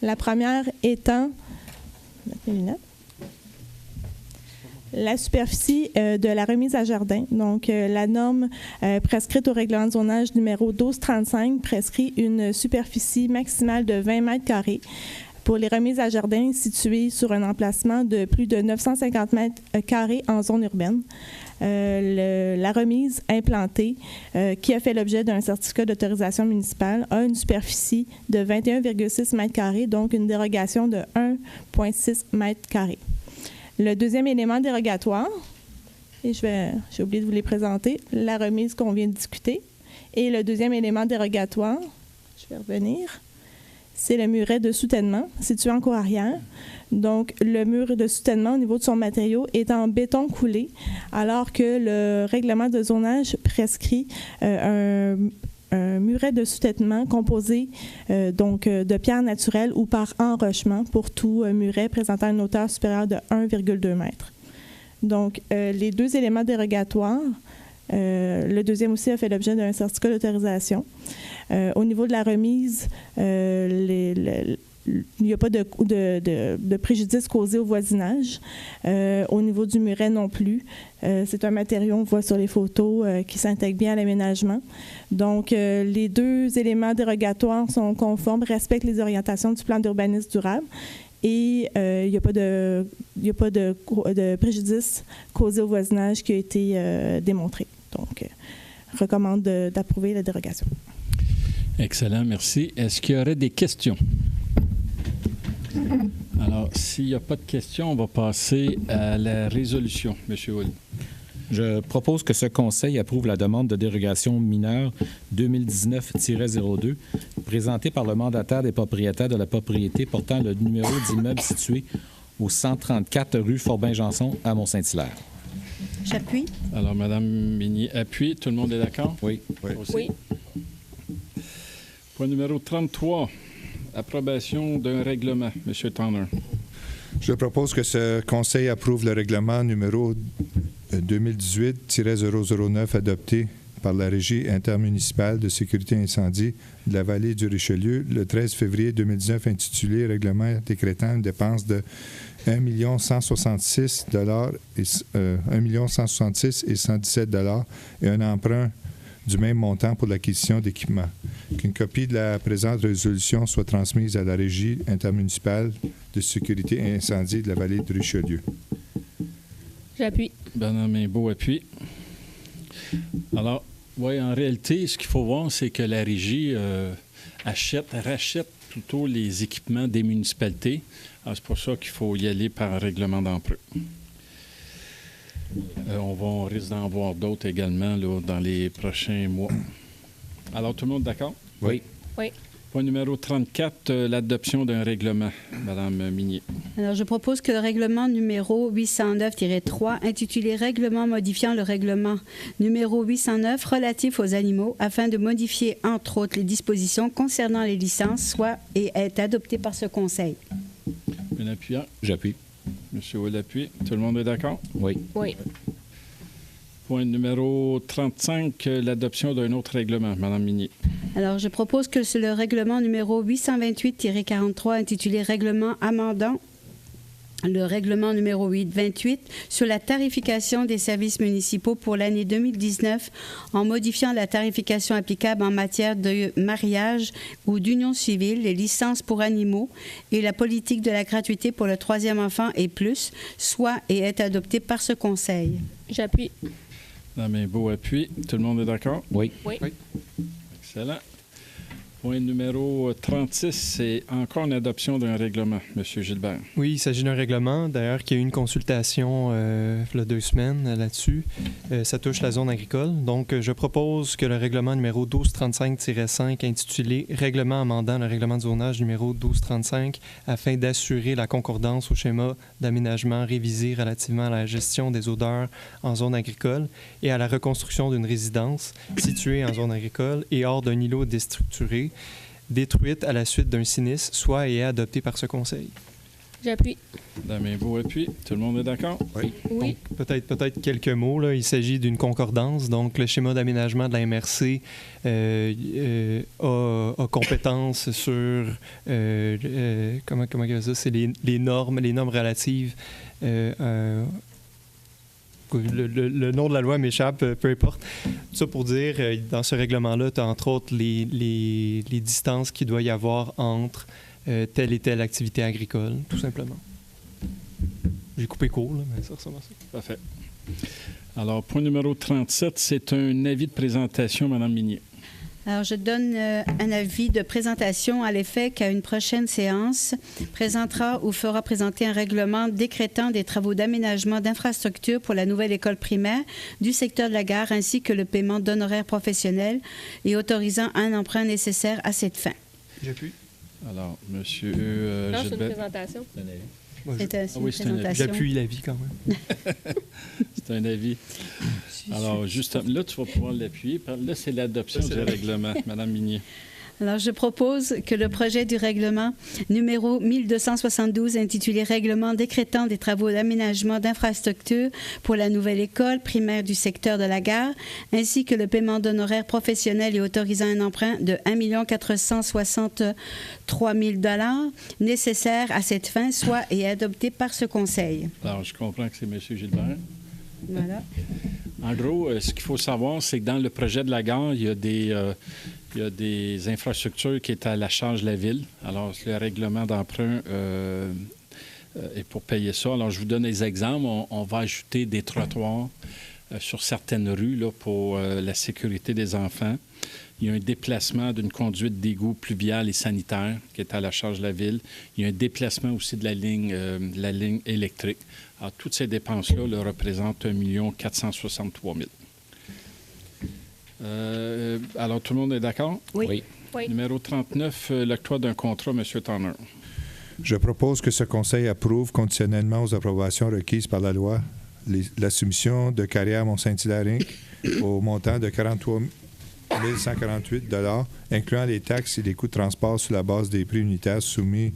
La première étant la superficie de la remise à jardin. Donc, la norme prescrite au règlement de zonage numéro 1235 prescrit une superficie maximale de 20 mètres carrés pour les remises à jardin situées sur un emplacement de plus de 950 mètres carrés en zone urbaine. La remise implantée, qui a fait l'objet d'un certificat d'autorisation municipale, a une superficie de 21,6 mètres carrés, donc une dérogation de 1,6 mètres carrés. Le deuxième élément dérogatoire, et j'ai oublié de vous les présenter, la remise qu'on vient de discuter. Et le deuxième élément dérogatoire, je vais revenir, c'est le muret de soutènement situé en cour arrière. Donc, le mur de soutènement au niveau de son matériau est en béton coulé, alors que le règlement de zonage prescrit un muret de soutènement composé de pierres naturelles ou par enrochement pour tout muret présentant une hauteur supérieure de 1,2 m. Donc, les 2 éléments dérogatoires, le deuxième aussi a fait l'objet d'un certificat d'autorisation. Au niveau de la remise, il n'y a pas de préjudice causé au voisinage. Au niveau du muret non plus. C'est un matériau, on voit sur les photos, qui s'intègre bien à l'aménagement. Donc, les 2 éléments dérogatoires sont conformes, respectent les orientations du plan d'urbanisme durable et il n'y a pas de préjudice causé au voisinage qui a été démontré. Donc, recommande d'approuver la dérogation. Excellent, merci. Est-ce qu'il y aurait des questions? Alors, s'il n'y a pas de questions, on va passer à la résolution. Monsieur Hull. Je propose que ce conseil approuve la demande de dérogation mineure 2019-02 présentée par le mandataire des propriétaires de la propriété portant le numéro d'immeuble situé au 134 rue Forbin-Janson à Mont-Saint-Hilaire. J'appuie. Alors, Mme Minier appuie. Tout le monde est d'accord? Oui. Oui. Point numéro 33. Approbation d'un règlement. Monsieur Tanner. Je propose que ce conseil approuve le règlement numéro 2018-009 adopté par la Régie intermunicipale de sécurité incendie de la vallée du Richelieu le 13 février 2019 intitulé « Règlement décrétant une dépense de 1 166 et 117 et un emprunt du même montant pour l'acquisition d'équipements. Qu'une copie de la présente résolution soit transmise à la Régie intermunicipale de sécurité et incendie de la vallée de Richelieu. J'appuie. Madame Beau appuie. Alors, oui, en réalité, ce qu'il faut voir, c'est que la Régie rachète plutôt les équipements des municipalités. Alors, c'est pour ça qu'il faut y aller par règlement d'emprunt. On risque d'en voir d'autres également là, dans les prochains mois. Alors, tout le monde d'accord? Oui. Oui. Point numéro 34, l'adoption d'un règlement. Madame Minier. Alors, je propose que le règlement numéro 809-3, intitulé « Règlement modifiant le règlement numéro 809 relatif aux animaux afin de modifier, entre autres, les dispositions concernant les licences, soit et est adopté par ce Conseil. » Un appuyant. J'appuie. Monsieur Will appuie. Tout le monde est d'accord? Oui. Oui. Point numéro 35, l'adoption d'un autre règlement. Madame Minier. Alors, je propose que c'est le règlement numéro 828-43, intitulé « Règlement amendant le règlement numéro 828 sur la tarification des services municipaux pour l'année 2019 en modifiant la tarification applicable en matière de mariage ou d'union civile, les licences pour animaux et la politique de la gratuité pour le troisième enfant et plus, soit et est adopté par ce Conseil. » J'appuie. Madame Beau appuie. Tout le monde est d'accord? Oui. Oui. Excellent. Point numéro 36, c'est encore une adoption d'un règlement. Monsieur Gilbert. Oui, il s'agit d'un règlement. D'ailleurs, qu'il y a eu une consultation il y a 2 semaines là-dessus. Ça touche la zone agricole. Donc, je propose que le règlement numéro 1235-5, intitulé « Règlement amendant le règlement de zonage numéro 1235 afin d'assurer la concordance au schéma d'aménagement révisé relativement à la gestion des odeurs en zone agricole et à la reconstruction d'une résidence située en zone agricole et hors d'un îlot déstructuré, détruite à la suite d'un sinistre, soit et est adoptée par ce Conseil. » J'appuie. Madame Beau appuie. Tout le monde est d'accord? Oui. Oui. Donc, peut-être quelques mots. Là. Il s'agit d'une concordance. Donc, le schéma d'aménagement de la MRC a compétence sur comment il y a ça? C'est les normes relatives le nom de la loi m'échappe, peu importe. Tout ça pour dire, dans ce règlement-là, tu as entre autres les distances qu'il doit y avoir entre telle et telle activité agricole, tout simplement. J'ai coupé court, là, mais ça ressemble à ça. Parfait. Alors, point numéro 37, c'est un avis de présentation, Mme Minier. Alors, je donne un avis de présentation à l'effet qu'à une prochaine séance, présentera ou fera présenter un règlement décrétant des travaux d'aménagement d'infrastructures pour la nouvelle école primaire du secteur de la gare ainsi que le paiement d'honoraires professionnels et autorisant un emprunt nécessaire à cette fin. J'appuie. Alors, monsieur Non, c'est une Gilbert. présentation. C'est une présentation. J'appuie l'avis quand même. C'est un avis. Alors, justement, là, tu vas pouvoir l'appuyer. Là, c'est l'adoption du règlement. Madame Minier. Alors, je propose que le projet du règlement numéro 1272, intitulé « Règlement décrétant des travaux d'aménagement d'infrastructures pour la nouvelle école primaire du secteur de la gare, ainsi que le paiement d'honoraires professionnels et autorisant un emprunt de 1 463 000 $ nécessaire à cette fin, soit et adopté par ce Conseil. » Alors, je comprends que c'est M. Gilbert. Voilà. En gros, ce qu'il faut savoir, c'est que dans le projet de la gare, il y a des infrastructures qui est à la charge de la ville. Alors, le règlement d'emprunt est pour payer ça. Alors, je vous donne des exemples. On va ajouter des trottoirs sur certaines rues là, pour la sécurité des enfants. Il y a un déplacement d'une conduite d'égout pluviale et sanitaire qui est à la charge de la ville. Il y a un déplacement aussi de la ligne électrique. Alors, toutes ces dépenses-là représentent 1 463 000. Alors, tout le monde est d'accord? Oui. Oui. Numéro 39, l'octroi d'un contrat, M. Turner. Je propose que ce Conseil approuve conditionnellement aux approbations requises par la loi la soumission de Carrière Mont-Saint-Hilaire Inc. au montant de 43 148 $, incluant les taxes et les coûts de transport sur la base des prix unitaires soumis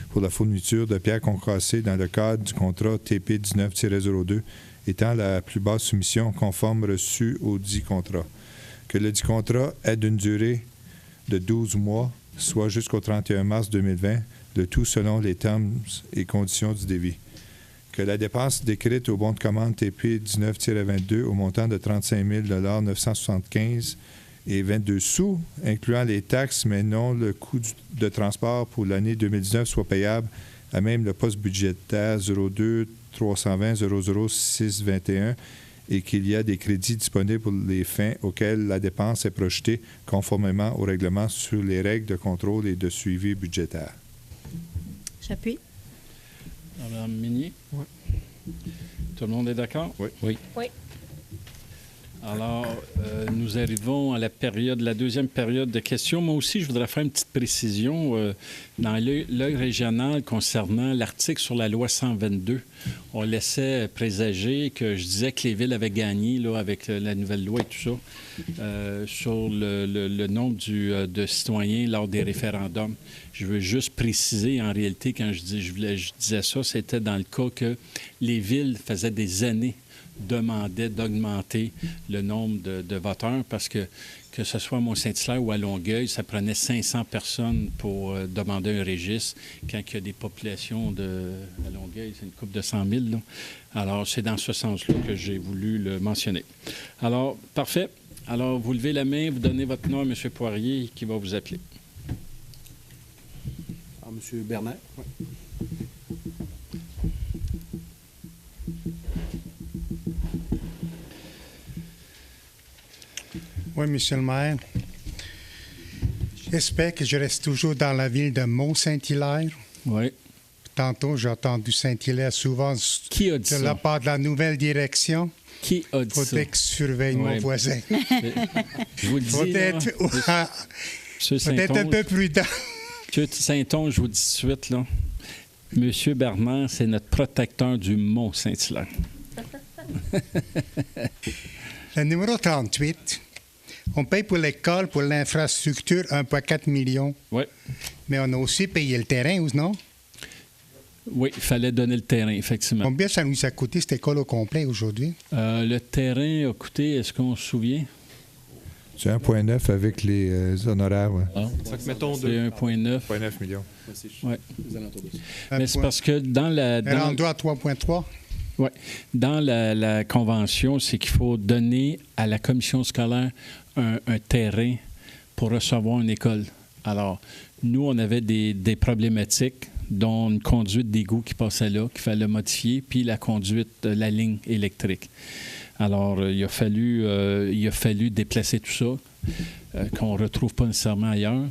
pour la fourniture de pierres concassées dans le cadre du contrat TP 19-02, étant la plus basse soumission conforme reçue au dit contrat. Que le dit contrat ait d'une durée de 12 mois, soit jusqu'au 31 mars 2020, le tout selon les termes et conditions du devis. que la dépense décrite au bon de commande TP 19-22 au montant de 35 975 et 22 sous, incluant les taxes, mais non le coût de transport pour l'année 2019, soit payable à même le poste budgétaire 02 320 00 621 et qu'il y a des crédits disponibles pour les fins auxquelles la dépense est projetée conformément au règlement sur les règles de contrôle et de suivi budgétaire. J'appuie. Mme Minier? Oui. Tout le monde est d'accord? Oui. Oui. Alors, nous arrivons à la deuxième période de questions. Moi aussi, je voudrais faire une petite précision. Dans l'œil régional concernant l'article sur la loi 122, on laissait présager que je disais que les villes avaient gagné là, avec la nouvelle loi et tout ça sur le nombre de citoyens lors des référendums. Je veux juste préciser, en réalité, quand je disais ça, c'était dans le cas que les villes faisaient des années demandait d'augmenter le nombre de voteurs parce que ce soit à Mont-Saint-Hilaire ou à Longueuil, ça prenait 500 personnes pour demander un registre. Quand il y a des populations à Longueuil, c'est une couple de 100 000. Là. Alors, c'est dans ce sens-là que j'ai voulu le mentionner. Alors, parfait. Alors, vous levez la main, vous donnez votre nom à M. Poirier qui va vous appeler. Alors, M. Bernard. Oui. Oui, Monsieur le maire. J'espère que je reste toujours dans la ville de Mont-Saint-Hilaire. Oui. Tantôt, j'ai entendu Saint-Hilaire souvent Qui a dit de la part de la nouvelle direction. Qui a dit ça? Faudrait que je surveille mon voisin. Je vous le dis. Peut-être un peu prudent. M. Saint-Onge, je vous dis tout de suite, là. M. Bernard, c'est notre protecteur du Mont-Saint-Hilaire. Le numéro 38. On paye pour l'école, pour l'infrastructure, 1,4 million. Oui. Mais on a aussi payé le terrain, ou non? Oui, il fallait donner le terrain, effectivement. Combien ça nous a coûté, cette école au complet, aujourd'hui? Le terrain a coûté, est-ce qu'on se souvient? C'est 1,9 avec les honoraires. Ah. Mettons c'est 1,9. 1,9 millions. Oui. Mais c'est parce que dans la... rendu à 3,3? Oui. Dans la convention, c'est qu'il faut donner à la commission scolaire un terrain pour recevoir une école. Alors, nous, on avait des problématiques, dont une conduite d'égout qui passait là, qu'il fallait modifier, puis la conduite de la ligne électrique. Alors, il a fallu déplacer tout ça, qu'on ne retrouve pas nécessairement ailleurs.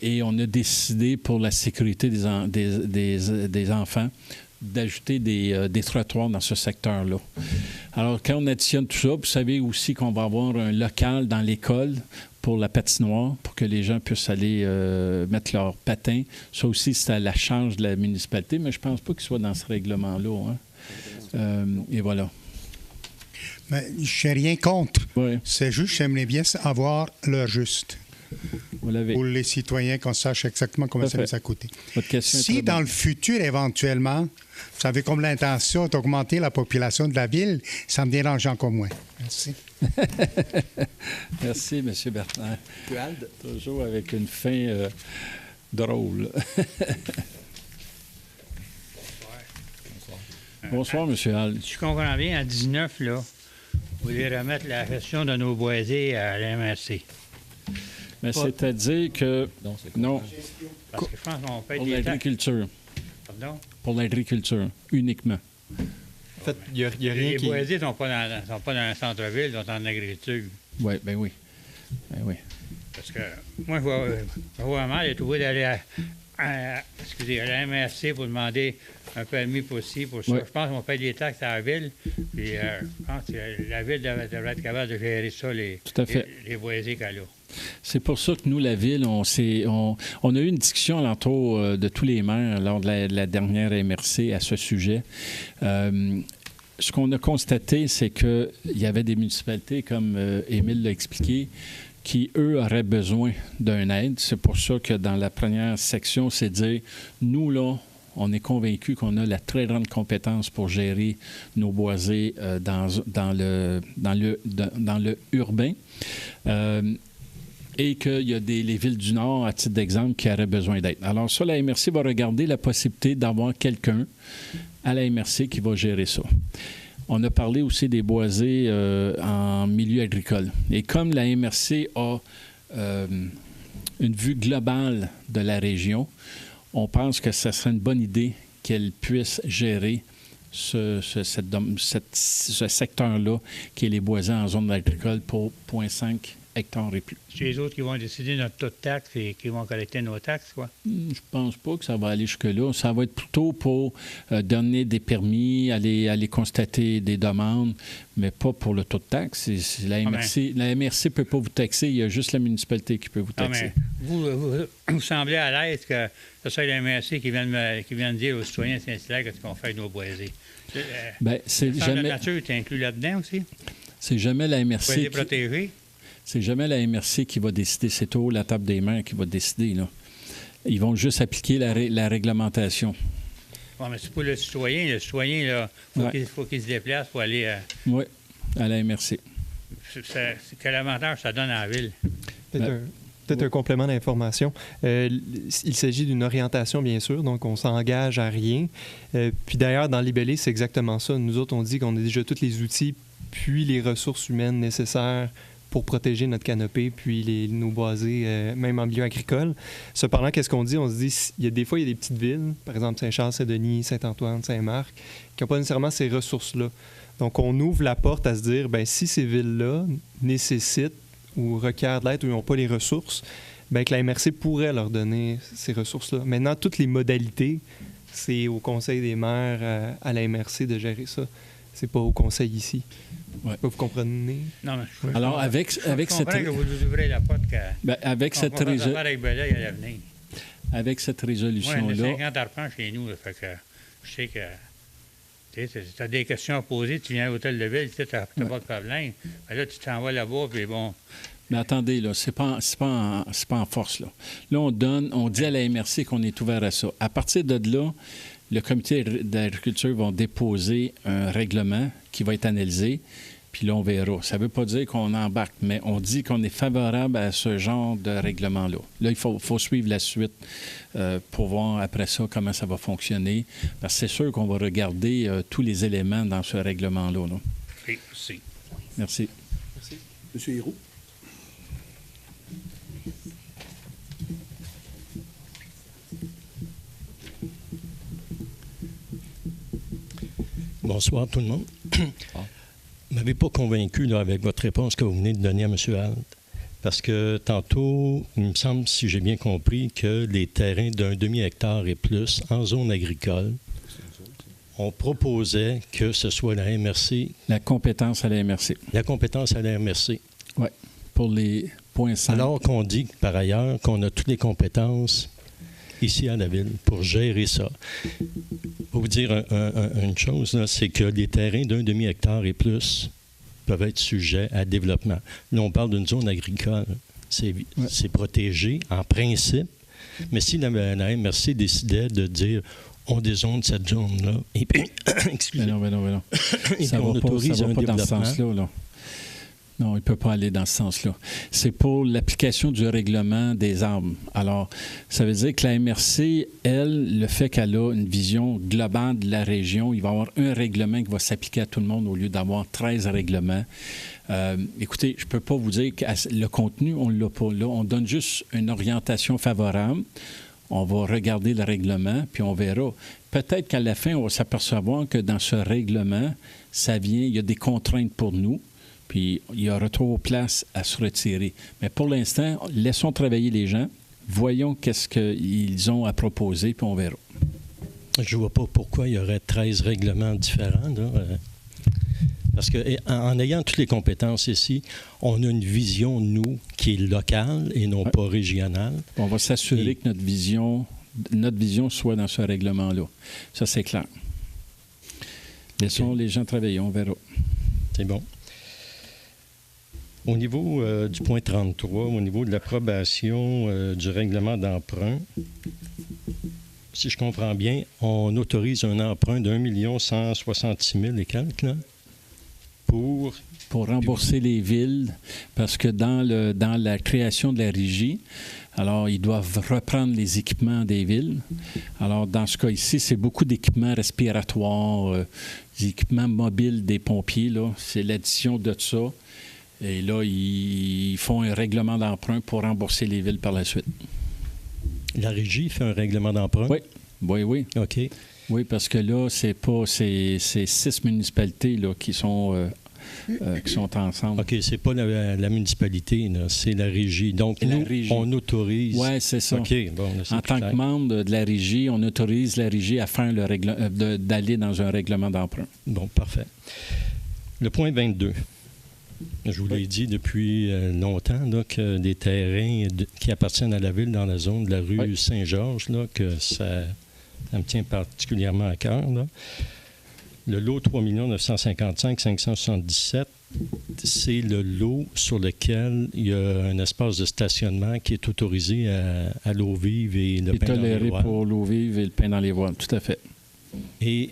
Et on a décidé, pour la sécurité des enfants, d'ajouter des trottoirs dans ce secteur-là. Alors, quand on additionne tout ça, vous savez aussi qu'on va avoir un local dans l'école pour la patinoire, pour que les gens puissent aller mettre leurs patins. Ça aussi, c'est à la charge de la municipalité, mais je ne pense pas qu'il soit dans ce règlement-là. Hein. Et voilà. Mais je n'ai rien contre. Oui. C'est juste que j'aimerais bien avoir l'heure juste. Vous l'avez. Pour les citoyens, qu'on sache exactement combien ça nous a coûté. Votre question est si très dans bonne. le futur, éventuellement, vous savez comme l'intention d'augmenter la population de la ville, ça me dérange encore moins. Merci. Merci, M. Bernard. Toujours avec une fin drôle. Bonsoir, M. Hall. Je comprends bien, à 19, là, vous voulez remettre la gestion de nos boisés à l'MRC. Mais c'est-à-dire que... Non. Parce que je pense qu'on paye Pour des taxes. l'agriculture. Pardon? Pour l'agriculture, uniquement. En fait, il n'y a rien Les qui... boisés ne sont pas dans le centre-ville, ils sont en agriculture. Oui, ben oui. Ben oui. Parce que moi, je vois mal être obligé d'aller à la MRC pour demander un permis pour ci, pour ça. Oui. Je pense qu'on paye des taxes à la ville. Puis je pense que la ville devrait être capable de gérer ça, Tout à fait. les boisés qu'elle a. C'est pour ça que nous, la Ville, on a eu une discussion alentour de tous les maires lors de la dernière MRC à ce sujet. Ce qu'on a constaté, c'est qu'il y avait des municipalités, comme Émile l'a expliqué, qui, eux, auraient besoin d'un aide. C'est pour ça que dans la première section, c'est dire, nous, là, on est convaincus qu'on a la très grande compétence pour gérer nos boisés dans le urbain. Et qu'il y a les villes du Nord, à titre d'exemple, qui auraient besoin d'aide. Alors ça, la MRC va regarder la possibilité d'avoir quelqu'un à la MRC qui va gérer ça. On a parlé aussi des boisés en milieu agricole. Et comme la MRC a une vue globale de la région, on pense que ce serait une bonne idée qu'elle puisse gérer ce secteur-là, qui est les boisés en zone agricole pour 0,5 hectares et plus. C'est les autres qui vont décider notre taux de taxe et qui vont collecter nos taxes, quoi? Je pense pas que ça va aller jusque-là. Ça va être plutôt pour donner des permis, aller constater des demandes, mais pas pour le taux de taxe. La MRC ne peut pas vous taxer, il y a juste la municipalité qui peut vous taxer. Vous semblez à l'aise que ce soit la MRC qui vient de dire aux citoyens de Saint-Hilaire qu'est-ce qu'on fait avec nos boisés. C'est jamais... La nature est inclus là-dedans aussi? C'est jamais la MRC. Pour les protéger? C'est jamais la MRC qui va décider. C'est toujours la table des maires qui va décider, là. Ils vont juste appliquer la réglementation. Oui, mais c'est pour le citoyen. Le citoyen, il faut qu'il se déplace pour aller... Oui, à la MRC. Quel avantage ça donne à la ville? Peut-être un complément d'information. Il s'agit d'une orientation, bien sûr, donc on s'engage à rien. Puis d'ailleurs, dans Libellé, c'est exactement ça. Nous autres, on dit qu'on a déjà tous les outils puis les ressources humaines nécessaires pour protéger notre canopée, puis nos boisés, même en milieu agricole. Cependant, qu'est-ce qu'on dit? On se dit, des fois, il y a des petites villes, par exemple Saint-Charles, Saint-Denis, Saint-Antoine, Saint-Marc, qui n'ont pas nécessairement ces ressources-là. Donc, on ouvre la porte à se dire, bien, si ces villes-là nécessitent ou requièrent de l'aide ou n'ont pas les ressources, bien, que la MRC pourrait leur donner ces ressources-là. Maintenant, toutes les modalités, c'est au Conseil des maires, à la MRC de gérer ça. C'est pas au Conseil ici. Ouais. Vous comprenez? Non, mais alors, avec cette... que vous ouvrez la porte avec cette résolution-là... Moi, j'ai 50 arpents chez nous, fait que je sais que... Tu as des questions à poser, tu viens à l'hôtel de ville, tu n'as pas de problème. Mais là, tu t'en vas là-bas, puis bon... Mais attendez, là, c'est pas en force, là. Là, on dit à la MRC qu'on est ouvert à ça. À partir de là, le comité d'agriculture va déposer un règlement qui va être analysé, puis là, on verra. Ça ne veut pas dire qu'on embarque, mais on dit qu'on est favorable à ce genre de règlement-là. Là, il faut suivre la suite pour voir après ça comment ça va fonctionner, parce que c'est sûr qu'on va regarder tous les éléments dans ce règlement-là. Là. Merci. Merci. Merci. Monsieur Héroux. Bonsoir tout le monde. Vous ne m'avez pas convaincu là, avec votre réponse que vous venez de donner à M. Alt. Parce que tantôt, il me semble, si j'ai bien compris, que les terrains d'un demi-hectare et plus en zone agricole, on proposait que ce soit la MRC... La compétence à la MRC. La compétence à la MRC. Oui, pour les points 5. Alors qu'on dit, par ailleurs, qu'on a toutes les compétences ici à la ville pour gérer ça. Pour vous dire une chose, là, c'est que les terrains d'un demi-hectare et plus peuvent être sujets à développement. Là, on parle d'une zone agricole. C'est protégé en principe, mais si la MRC décidait de dire on dézone cette zone-là, et puis, excusez-moi, mais non. ça va pas dans ce sens-là, là. Non, il ne peut pas aller dans ce sens-là. C'est pour l'application du règlement des arbres. Alors, ça veut dire que la MRC, elle, le fait qu'elle a une vision globale de la région, il va y avoir un règlement qui va s'appliquer à tout le monde au lieu d'avoir 13 règlements. Écoutez, je ne peux pas vous dire que le contenu, on ne l'a pas là. On donne juste une orientation favorable. On va regarder le règlement, puis on verra. Peut-être qu'à la fin, on va s'apercevoir que dans ce règlement, il y a des contraintes pour nous. Puis il y aura trop de place à se retirer. Mais pour l'instant, laissons travailler les gens, voyons qu'est-ce qu'ils ont à proposer, puis on verra. Je ne vois pas pourquoi il y aurait 13 règlements différents, là. Parce qu'en ayant toutes les compétences ici, on a une vision, nous, qui est locale et non pas régionale. On va s'assurer que notre vision soit dans ce règlement-là. Ça, c'est clair. Laissons les gens travailler, on verra. C'est bon. Au niveau du point 33, au niveau de l'approbation du règlement d'emprunt, si je comprends bien, on autorise un emprunt d'1 166 000 et quelques, là? pour rembourser les villes, parce que dans la création de la régie, alors ils doivent reprendre les équipements des villes. Alors dans ce cas ici, c'est beaucoup d'équipements respiratoires, des équipements mobiles des pompiers, là. C'est l'addition de ça. Et là, ils font un règlement d'emprunt pour rembourser les villes par la suite. La régie fait un règlement d'emprunt? Oui. OK. Oui, parce que là, c'est 6 municipalités là, qui sont ensemble. OK, c'est pas la municipalité, là, c'est la régie. Donc, nous, on autorise... Oui, c'est ça. OK, bon, là, c'est en tant clair. que membre de la régie, on autorise la régie à faire d'aller dans un règlement d'emprunt. Bon, parfait. Le point 22. Je vous l'ai dit depuis longtemps là, que des terrains qui appartiennent à la ville dans la zone de la rue Saint-Georges, là, que ça me tient particulièrement à cœur. Là. Le lot 3 955 577, c'est le lot sur lequel il y a un espace de stationnement qui est autorisé à l'eau vive et le pain dans les voiles. Toléré pour l'eau vive et le pain dans les voiles, tout à fait. Et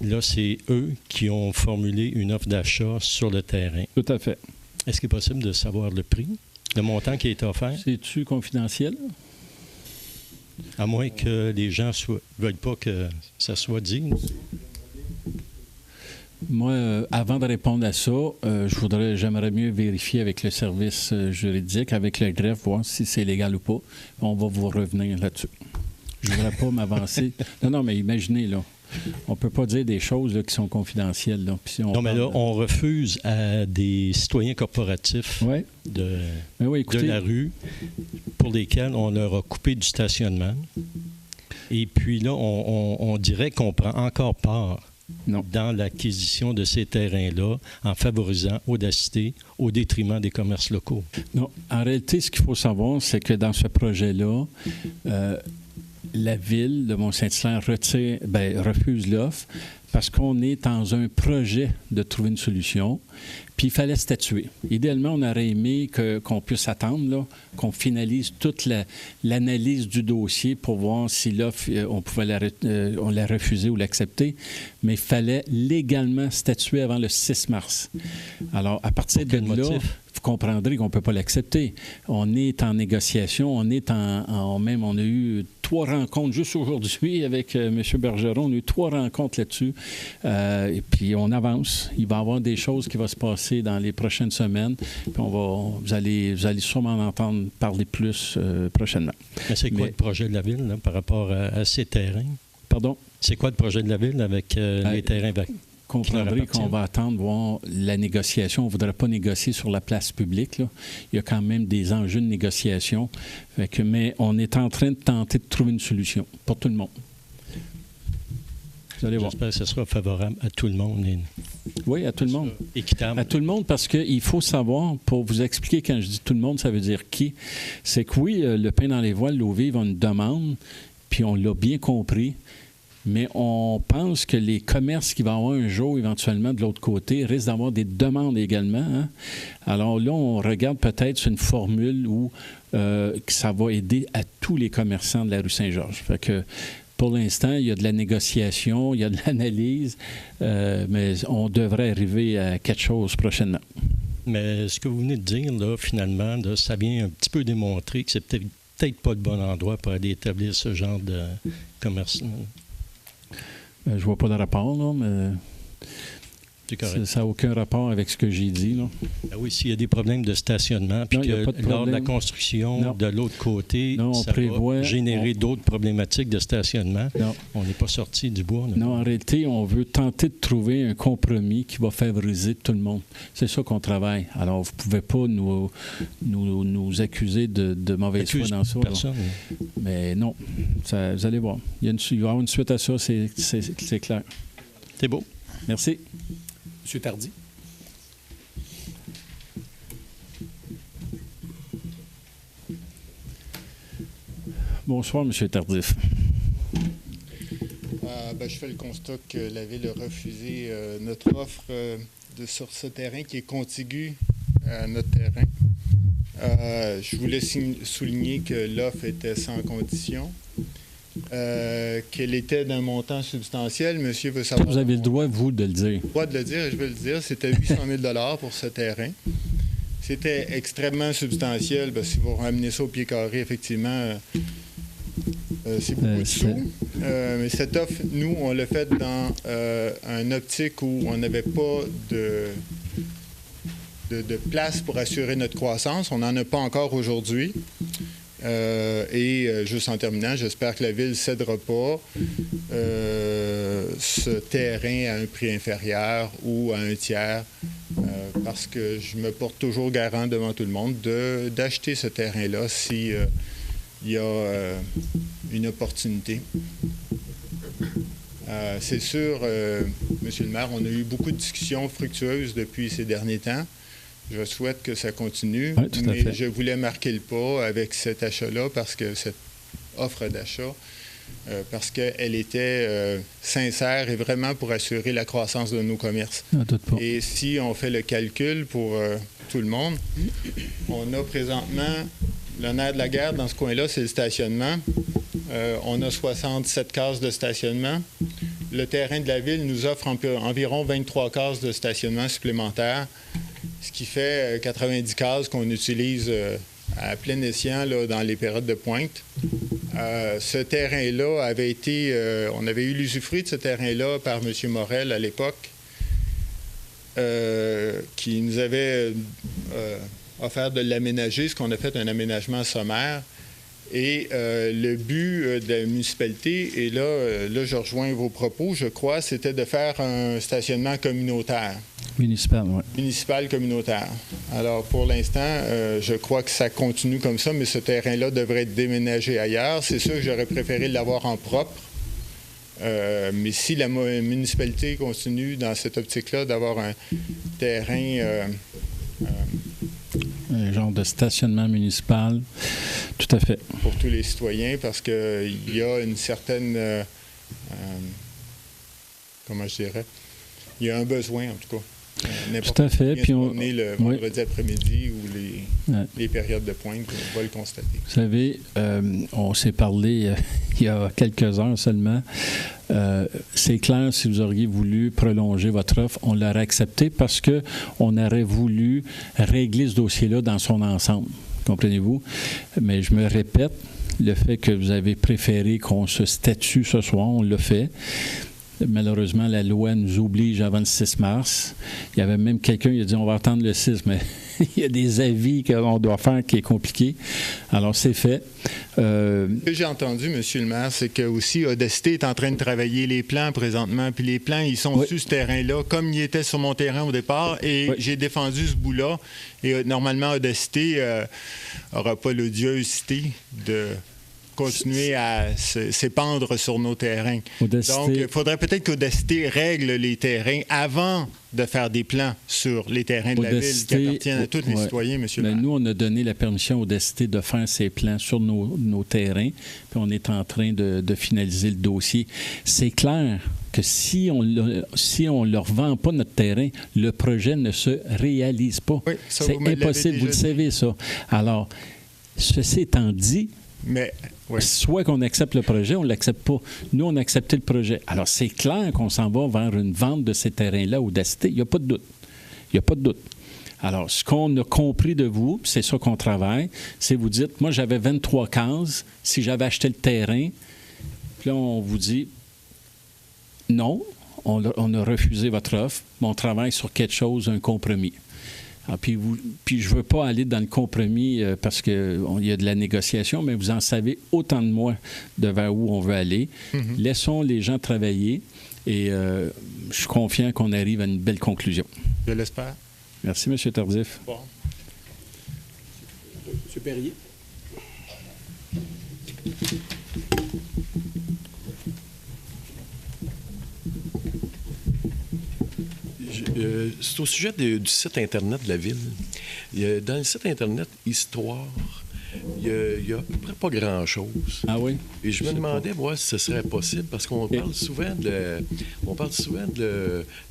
là, c'est eux qui ont formulé une offre d'achat sur le terrain. Tout à fait. Est-ce qu'il est possible de savoir le prix, le montant qui a été offert? C'est-tu confidentiel? À moins que les gens ne veuillent pas que ça soit dit. Moi, avant de répondre à ça, j'aimerais mieux vérifier avec le service juridique, avec le greffe, voir si c'est légal ou pas. On va vous revenir là-dessus. Je ne voudrais pas m'avancer. Non, mais imaginez, là. On ne peut pas dire des choses là, qui sont confidentielles. Là. Puis si mais là, on refuse à des citoyens corporatifs de la rue pour lesquels on leur a coupé du stationnement. Et puis là, on dirait qu'on prend encore part dans l'acquisition de ces terrains-là en favorisant Audacité au détriment des commerces locaux. Non, en réalité, ce qu'il faut savoir, c'est que dans ce projet-là, la ville de Mont-Saint-Hilaire refuse l'offre parce qu'on est dans un projet de trouver une solution, puis il fallait statuer. Idéalement, on aurait aimé qu'on puisse attendre, là, qu'on finalise toute l'analyse du dossier pour voir si l'offre, on pouvait la refuser ou l'accepter, mais il fallait légalement statuer avant le 6 mars. Alors, à partir de là, vous comprendrez qu'on ne peut pas l'accepter. On est en négociation, on a eu 3 rencontres juste aujourd'hui avec M. Bergeron. On a eu 3 rencontres là-dessus. Et puis, on avance. Il va y avoir des choses qui vont se passer dans les prochaines semaines. Puis vous allez sûrement en entendre parler plus prochainement. Mais c'est quoi le projet de la Ville là, par rapport à ces terrains? Pardon? C'est quoi le projet de la Ville avec les terrains vacants? Vous comprendrez qu'on va attendre voir la négociation. On ne voudrait pas négocier sur la place publique, là. Il y a quand même des enjeux de négociation. Mais on est en train de tenter de trouver une solution pour tout le monde. Vous allez voir. J'espère que ce sera favorable à tout le monde. Oui, à tout le monde. Équitable. À tout le monde, parce qu'il faut savoir, pour vous expliquer, quand je dis tout le monde, ça veut dire qui. C'est que oui, le pain dans les voiles, l'eau vive, on une demande, puis on l'a bien compris. Mais on pense que les commerces qui vont avoir un jour éventuellement de l'autre côté risquent d'avoir des demandes également. Hein? Alors là, on regarde peut-être sur une formule où que ça va aider à tous les commerçants de la rue Saint-Georges. Fait que pour l'instant, il y a de la négociation, il y a de l'analyse, mais on devrait arriver à quelque chose prochainement. Mais ce que vous venez de dire, là, finalement, là, ça vient un petit peu démontrer que c'est peut-être pas le bon endroit pour aller établir ce genre de commerce. Je vois pas de rapport, là, mais ça n'a aucun rapport avec ce que j'ai dit. Là. Ah oui, s'il y a des problèmes de stationnement, puis que lors de la construction, de l'autre côté, ça va générer d'autres problématiques de stationnement, on n'est pas sorti du bois. Non, en réalité, on veut tenter de trouver un compromis qui va favoriser tout le monde. C'est ça qu'on travaille. Alors, vous ne pouvez pas nous accuser de mauvaise foi dans ça. Personne. Mais non, vous allez voir. Il va y avoir une suite à ça, c'est clair. C'est beau. Merci. M. Tardy. Bonsoir, M. Tardif. Je fais le constat que la Ville a refusé notre offre sur ce terrain qui est contigu à notre terrain. Je voulais souligner que l'offre était sans condition qu'elle était d'un montant substantiel. Monsieur veut savoir... Vous avez le droit, vous, de le dire. Le droit de le dire, je vais le dire. C'était 800 000 pour ce terrain. C'était extrêmement substantiel. Si vous ramenez ça au pied carré, effectivement, c'est beaucoup de sous. Mais cette offre, nous, on l'a faite dans une optique où on n'avait pas de place pour assurer notre croissance. On n'en a pas encore aujourd'hui. Juste en terminant, j'espère que la Ville ne cédera pas ce terrain à un prix inférieur ou à un tiers, parce que je me porte toujours garant devant tout le monde d'acheter ce terrain-là s'il y a une opportunité. C'est sûr, Monsieur le maire, on a eu beaucoup de discussions fructueuses depuis ces derniers temps. Je souhaite que ça continue, oui, mais je voulais marquer le pas avec cet achat-là, parce que cette offre d'achat, parce qu'elle était sincère et vraiment pour assurer la croissance de nos commerces. Et si on fait le calcul pour tout le monde, on a présentement le nerf de la guerre dans ce coin-là, c'est le stationnement. On a 67 cases de stationnement. Le terrain de la Ville nous offre environ 23 cases de stationnement supplémentaires, ce qui fait 90 cases qu'on utilise à plein escient là, dans les périodes de pointe. Ce terrain-là avait été... on avait eu l'usufruit de ce terrain-là par M. Morel à l'époque, qui nous avait offert de l'aménager, ce qu'on a fait un aménagement sommaire. Et le but de la municipalité, et là, je rejoins vos propos, je crois, c'était de faire un stationnement communautaire. Municipal, oui. Municipal communautaire. Alors, pour l'instant, je crois que ça continue comme ça, mais ce terrain-là devrait être déménagé ailleurs. C'est sûr que j'aurais préféré l'avoir en propre. Mais si la municipalité continue dans cette optique-là d'avoir un terrain... un genre de stationnement municipal, tout à fait. Pour tous les citoyens, parce qu'il y a une certaine... comment je dirais? Il y a un besoin, en tout cas. Tout à fait. Puis le vendredi après-midi ou les périodes de pointe, on va le constater. Vous savez, on s'est parlé il y a quelques heures seulement. C'est clair, si vous auriez voulu prolonger votre offre, on l'aurait accepté parce qu'on aurait voulu régler ce dossier-là dans son ensemble. Comprenez-vous? Mais je me répète, le fait que vous avez préféré qu'on se statue ce soir, on l'a fait. Malheureusement, la loi nous oblige avant le 6 mars. Il y avait même quelqu'un qui a dit on va attendre le 6, mais il y a des avis qu'on doit faire qui est compliqué. Alors, c'est fait. Ce que j'ai entendu, M. le maire, c'est que aussi Audacité est en train de travailler les plans présentement. Puis les plans, ils sont sur ce terrain-là, comme ils étaient sur mon terrain au départ. Et j'ai défendu ce bout-là. Et normalement, Audacité n'aura pas l'odiosité de continuer à s'épandre sur nos terrains. Audacité. Donc, il faudrait peut-être qu'Audacité règle les terrains avant de faire des plans sur les terrains de la Ville qui appartiennent à tous les citoyens, M. le maire. Nous, on a donné la permission à Audacité de faire ces plans sur nos terrains, puis on est en train de finaliser le dossier. C'est clair que si on ne leur vend pas notre terrain, le projet ne se réalise pas. Oui, c'est impossible, vous le savez, ça. Alors, ceci étant dit, soit qu'on accepte le projet, on ne l'accepte pas. Nous, on a accepté le projet. Alors, c'est clair qu'on s'en va vers une vente de ces terrains-là Audacité. Il n'y a pas de doute. Il n'y a pas de doute. Alors, ce qu'on a compris de vous, c'est ça qu'on travaille, c'est vous dites, moi, j'avais 23 cases, si j'avais acheté le terrain, puis là, on vous dit, non, on a refusé votre offre, mais on travaille sur quelque chose, un compromis. Ah, puis je ne veux pas aller dans le compromis parce qu'il y a de la négociation, mais vous en savez autant de moi de vers où on veut aller. Mm-hmm. Laissons les gens travailler et je suis confiant qu'on arrive à une belle conclusion. Je l'espère. Merci, M. Tardif. Bon. M. Perrier. C'est au sujet du site Internet de la Ville. Dans le site Internet Histoire, il y a à peu près pas grand-chose. Ah oui? Et je me demandais, moi, si ce serait possible, parce qu'on parle souvent de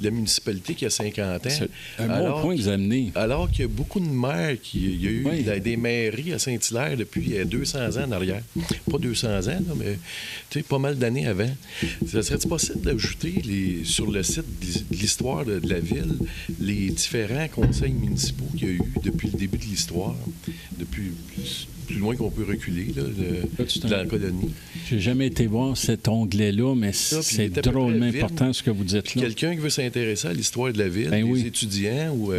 la municipalité qui a 50 ans. C'est un bon point que vous amenez. Alors qu'il y a beaucoup de maires, il y a eu des mairies à Saint-Hilaire depuis 200 ans en arrière. Pas 200 ans, là, mais pas mal d'années avant. Ça serait-il possible d'ajouter sur le site de l'histoire de la ville les différents conseils municipaux qu'il y a eu depuis le début de l'histoire, depuis plus loin qu'on peut reculer, là, de la colonie. J'ai jamais été voir cet onglet-là, mais c'est drôlement important ce que vous dites là. Quelqu'un qui veut s'intéresser à l'histoire de la ville, des étudiants ou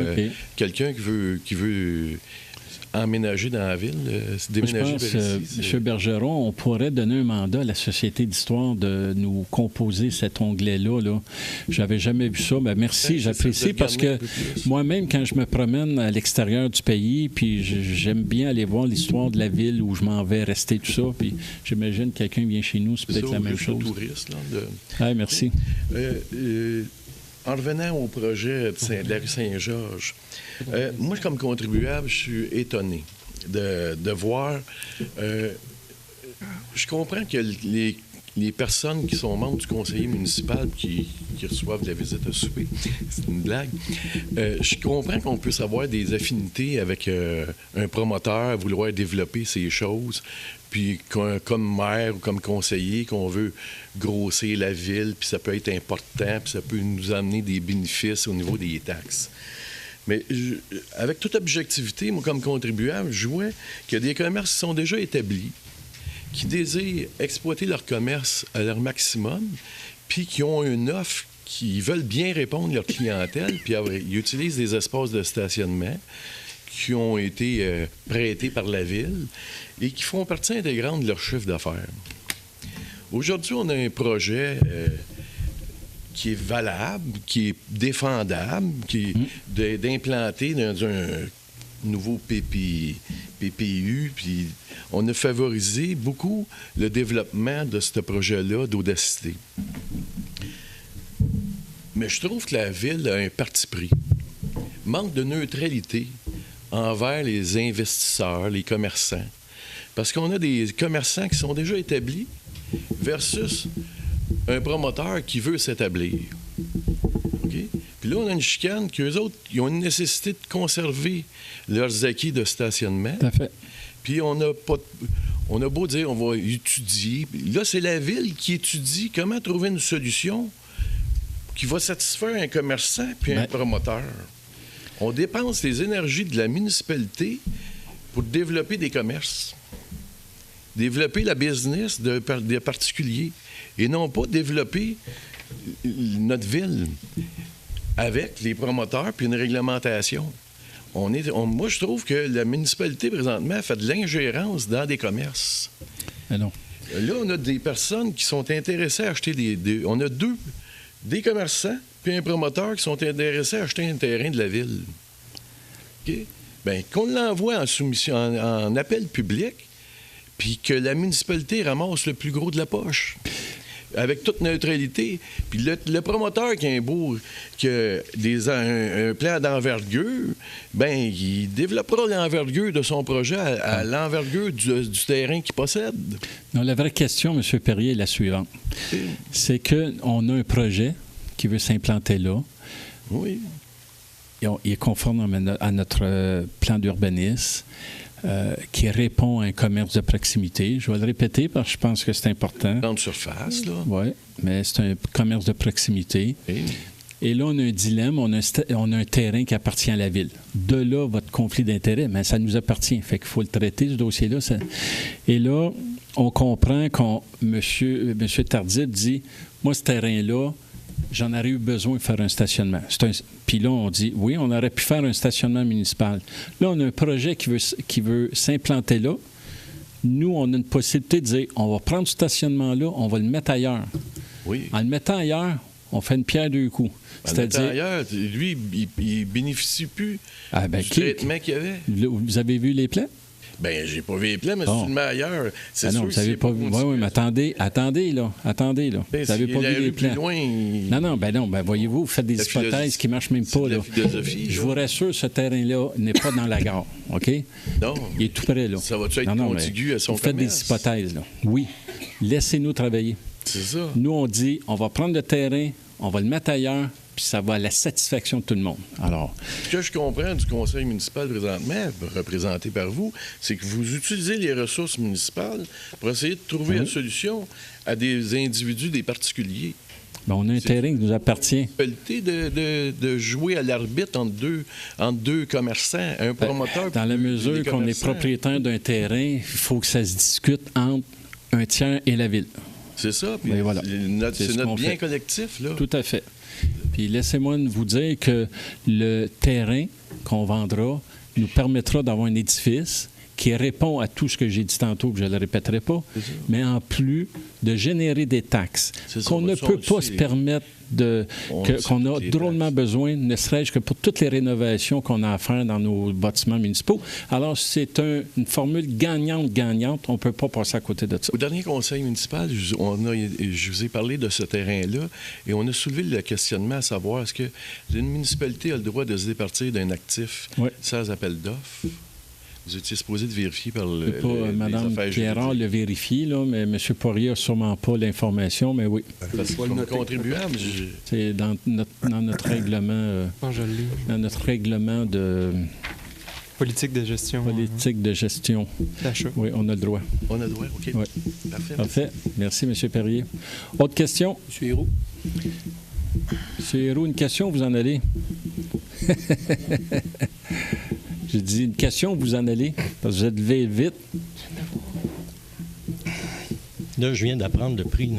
quelqu'un qui veut emménager dans la ville, déménager vers ici. M. Bergeron, on pourrait donner un mandat à la Société d'histoire de nous composer cet onglet-là. Là. J'avais jamais vu ça. Ben, merci, j'apprécie parce que moi-même, quand je me promène à l'extérieur du pays, puis j'aime bien aller voir l'histoire de la ville où je m'en vais rester, tout ça, puis j'imagine que quelqu'un vient chez nous, c'est peut-être la même chose. Touriste, merci. En revenant au projet de la rue Saint-Georges, moi, comme contribuable, je suis étonné de voir... je comprends que les personnes qui sont membres du conseiller municipal qui reçoivent de la visite à souper, c'est une blague, je comprends qu'on puisse avoir des affinités avec un promoteur, vouloir développer ces choses, puis comme maire ou comme conseiller, qu'on veut grossir la ville, puis ça peut être important, puis ça peut nous amener des bénéfices au niveau des taxes. Mais avec toute objectivité, moi, comme contribuable, je vois qu'il y a des commerces qui sont déjà établis, qui désirent exploiter leur commerce à leur maximum, puis qui ont une offre, qui veulent bien répondre à leur clientèle, puis ils utilisent des espaces de stationnement qui ont été prêtés par la ville et qui font partie intégrante de leur chiffre d'affaires. Aujourd'hui, on a un projet qui est valable, qui est défendable, qui est d'implanter dans un nouveau PPU, puis on a favorisé beaucoup le développement de ce projet-là d'Audacité. Mais je trouve que la ville a un parti pris. Manque de neutralité envers les investisseurs, les commerçants. Parce qu'on a des commerçants qui sont déjà établis versus un promoteur qui veut s'établir. Okay? Puis là, on a une chicane qu'eux autres, ils ont une nécessité de conserver leurs acquis de stationnement. Tout à fait. Puis on a beau dire, on va étudier. Là, c'est la ville qui étudie comment trouver une solution qui va satisfaire un commerçant puis un promoteur. On dépense les énergies de la municipalité pour développer des commerces, développer la business des particuliers et non pas développer notre ville avec les promoteurs puis une réglementation. Moi, je trouve que la municipalité, présentement, fait de l'ingérence dans des commerces. Mais non. Là, on a des personnes qui sont intéressées à acheter on a des commerçants puis un promoteur qui sont intéressés à acheter un terrain de la ville. OK? Bien, qu'on l'envoie en soumission, en appel public, puis que la municipalité ramasse le plus gros de la poche, avec toute neutralité. Puis le promoteur qui a un plan d'envergure, bien, il développera l'envergure de son projet à l'envergure du terrain qu'il possède. Non, la vraie question, M. Perrier, est la suivante. C'est qu'on a un projet qui veut s'implanter là. Oui. Il est conforme à notre plan d'urbanisme. Qui répond à un commerce de proximité. Je vais le répéter parce que je pense que c'est important. Grande surface, là. Oui, mais c'est un commerce de proximité. Et là, on a un dilemme. On a un terrain qui appartient à la ville. De là, votre conflit d'intérêt, mais ça nous appartient. Fait qu'il faut le traiter, ce dossier-là. Et là, on comprend quand M. Tardif dit, moi, ce terrain-là, j'en aurais eu besoin de faire un stationnement. Puis là, on dit, oui, on aurait pu faire un stationnement municipal. Là, on a un projet qui veut s'implanter là. Nous, on a une possibilité de dire, on va prendre ce stationnement-là, on va le mettre ailleurs. Oui. En le mettant ailleurs, on fait une pierre deux coups. C'est-à-dire... ailleurs, lui, il bénéficie plus du traitement qu'il y avait. Vous avez vu les plans? Bien, j'ai pas vu les plans, mais Bon. c'est le meilleur. C'est sûr vous que n'avez c'est pas vu. Oui, mais attendez, là. Ben, Vous n'avez s'il pas est vu les allé plus plans. loin, Non, voyez-vous, vous faites des La hypothèses philosophie. qui ne marchent même pas, de là. la philosophie. Je là. vous rassure, ce terrain-là n'est pas dans la gare, OK? Non. Il est tout près, là. Ça va-tu être mais contigu à son vous faites commerce? des hypothèses, là. Oui. Laissez-nous travailler. C'est ça. Nous, on dit, on va prendre le terrain, on va le mettre ailleurs, puis ça va à la satisfaction de tout le monde. Alors, Ce que je comprends du conseil municipal présentement, représenté par vous, c'est que vous utilisez les ressources municipales pour essayer de trouver une solution à des individus, des particuliers. ben, on a un terrain qui nous appartient. De jouer à l'arbitre entre deux commerçants, un promoteur. Dans la mesure des qu'on est commerçants. propriétaire d'un terrain, il faut que ça se discute entre un tiers et la ville. C'est ça. Puis Ben voilà. c'est ce notre qu'on bien fait. collectif, là. Tout à fait. Puis laissez-moi vous dire que le terrain qu'on vendra nous permettra d'avoir un édifice qui répond à tout ce que j'ai dit tantôt, que je ne le répéterai pas, mais en plus de générer des taxes qu'on ne peut pas se permettre qu'on a drôlement besoin, ne serait-ce que pour toutes les rénovations qu'on a à faire dans nos bâtiments municipaux. Alors, c'est une formule gagnante-gagnante. On ne peut pas passer à côté de ça. Au dernier conseil municipal, je vous ai parlé de ce terrain-là et on a soulevé le questionnement à savoir est-ce que une municipalité a le droit de se départir d'un actif sans appel d'offres? Vous étiez supposé de vérifier par Je ne sais pas, Mme Pierrand le vérifie, là, mais M. Poirier n'a sûrement pas l'information, mais oui. C'est pas le contribuable. C'est dans notre règlement. Dans notre règlement de. Politique de gestion. Politique de gestion. D'achat. Oui, on a le droit. On a le droit, OK. Oui. Parfait. Parfait. Merci, M. Perrier. Autre question? M. Héroux. M. Héroux, une question, vous en allez? J'ai dit une question, vous en allez? Parce que vous êtes levé vite. Là, je viens d'apprendre le prix.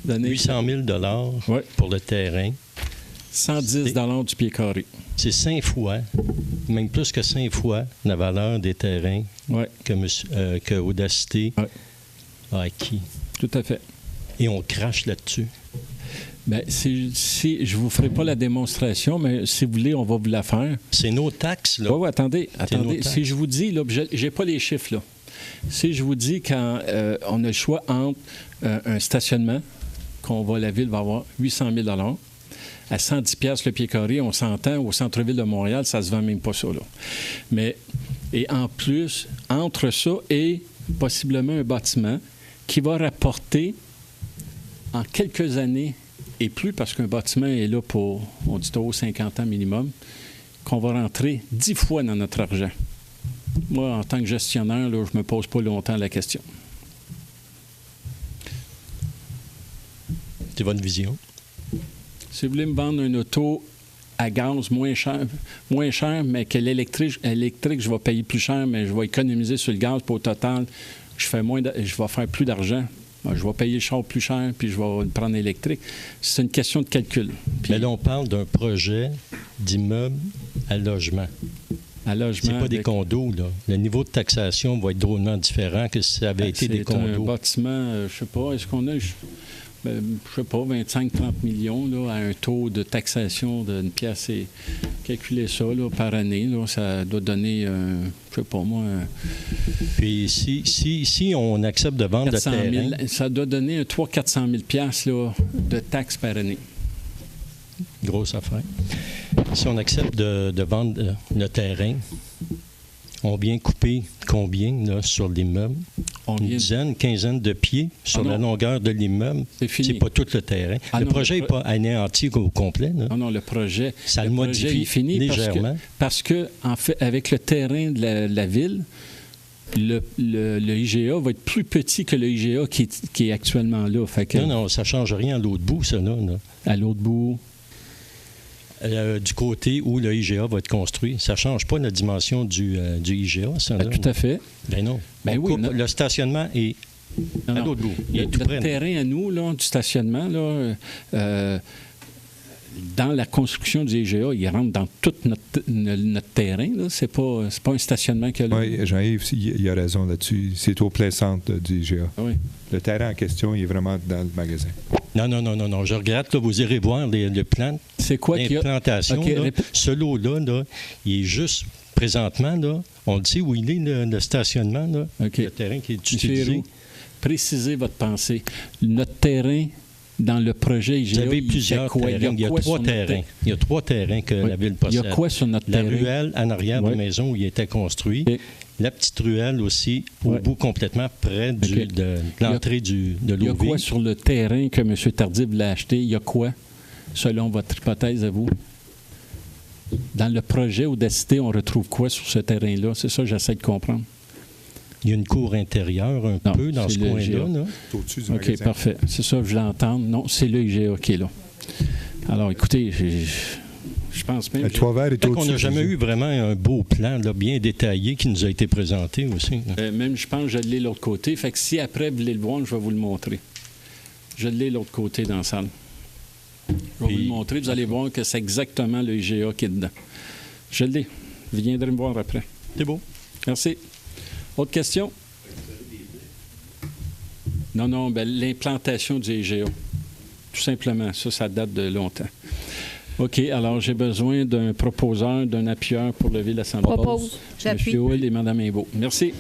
Là. 800 000 pour le terrain. 110 du pied carré. C'est 5 fois, même plus que 5 fois, la valeur des terrains que Audacité a acquis. Tout à fait. Et on crache là-dessus. Bien, je ne vous ferai pas la démonstration, mais si vous voulez, on va vous la faire. C'est nos taxes, là. Oui, attendez. Si je vous dis, là, je n'ai pas les chiffres, là. Si je vous dis qu'on a le choix entre un stationnement, la ville va avoir 800 000 à 110 $ le pied carré, on s'entend, au centre-ville de Montréal, ça ne se vend même pas ça, là. Mais, et en plus, entre ça et possiblement un bâtiment qui va rapporter en quelques années et plus, parce qu'un bâtiment est là pour, on dit, 50 ans minimum, qu'on va rentrer 10 fois dans notre argent. Moi, en tant que gestionnaire, là, je ne me pose pas longtemps la question. C'est votre vision? Si vous voulez me vendre un auto à gaz moins cher, mais que l'électrique, je vais payer plus cher, mais je vais économiser sur le gaz, puis au total, je vais faire plus d'argent. Je vais payer le char plus cher, puis je vais le prendre électrique. C'est une question de calcul. Puis, mais là, on parle d'un projet d'immeuble à logement. À logement. C'est pas des condos, là. Le niveau de taxation va être drôlement différent que si ça avait été des condos. C'est un bâtiment, je sais pas, est-ce qu'on a... je sais pas, 25-30 millions là, à un taux de taxation d'une pièce. Et calculer ça là, par année, là, ça doit donner, je sais pas moi... Puis si on accepte de vendre le terrain... ça doit donner 300-400 000 piastres, là, de taxes par année. Grosse affaire. Si on accepte de vendre le terrain, on vient couper combien là, sur l'immeuble? Une dizaine, quinzaine de pieds sur la longueur de l'immeuble. C'est pas tout le terrain. Le projet n'est pas anéanti au complet. Là. Non, le projet... Ça le modifie légèrement. Parce que, en fait, avec le terrain de la ville, le IGA va être plus petit que le IGA qui est actuellement là. Fait que, non, ça ne change rien à l'autre bout, ça. Là. À l'autre bout... du côté où le IGA va être construit. Ça ne change pas la dimension du IGA, ça. Là. Tout à fait. Ben non. Le stationnement est à l'autre bout. Notre terrain à nous, là, du stationnement, là, dans la construction du IGA, il rentre dans tout notre terrain. Ce n'est pas un stationnement que... Oui, Jean-Yves, il a raison là-dessus. C'est au plein centre du IGA. Oui. Le terrain en question, il est vraiment dans le magasin. Non. Je regrette. Là, vous irez voir le plan. C'est quoi l'implantation. Ce lot-là, il est juste présentement, là, on dit où il est, le stationnement, là, le terrain qui est utilisé. Héroux, précisez votre pensée. Notre terrain... Dans le projet IGA, vous avez plusieurs terrains. Il y a 3 terrains. Il y a 3 terrains que la Ville possède. Il y a quoi sur notre terrain? La ruelle en arrière de la maison où il était construit. La petite ruelle aussi, au bout complètement près de l'entrée de l'eau. Il y a quoi sur le terrain que M. Tardif l'a acheté? Il y a quoi, selon votre hypothèse à vous? Dans le projet Audacité, on retrouve quoi sur ce terrain-là? C'est ça que j'essaie de comprendre. Il y a une cour intérieure un peu dans ce coin-là. C'est au-dessus du magasin. OK, parfait. C'est ça que je voulais entendre. Non, c'est le IGA qui est là. Alors, écoutez, je pense même... Le toit vert est au-dessus. On n'a jamais eu vraiment un beau plan là, bien détaillé qui nous a été présenté aussi. Même, je pense que je l'ai de l'autre côté. Fait que si après, vous voulez le voir, je vais vous le montrer. Je l'ai de l'autre côté dans la salle. Je vais vous le montrer. Vous allez voir que c'est exactement le IGA qui est dedans. Je l'ai. Vous viendrez me voir après. C'est beau. Merci. Autre question? Non, l'implantation du IGA. Tout simplement. Ça date de longtemps. OK, alors j'ai besoin d'un proposeur, d'un appuyeur pour lever l'Assemblée. Propose. J'appuie. M. Hull et Mme Imbeau. Merci.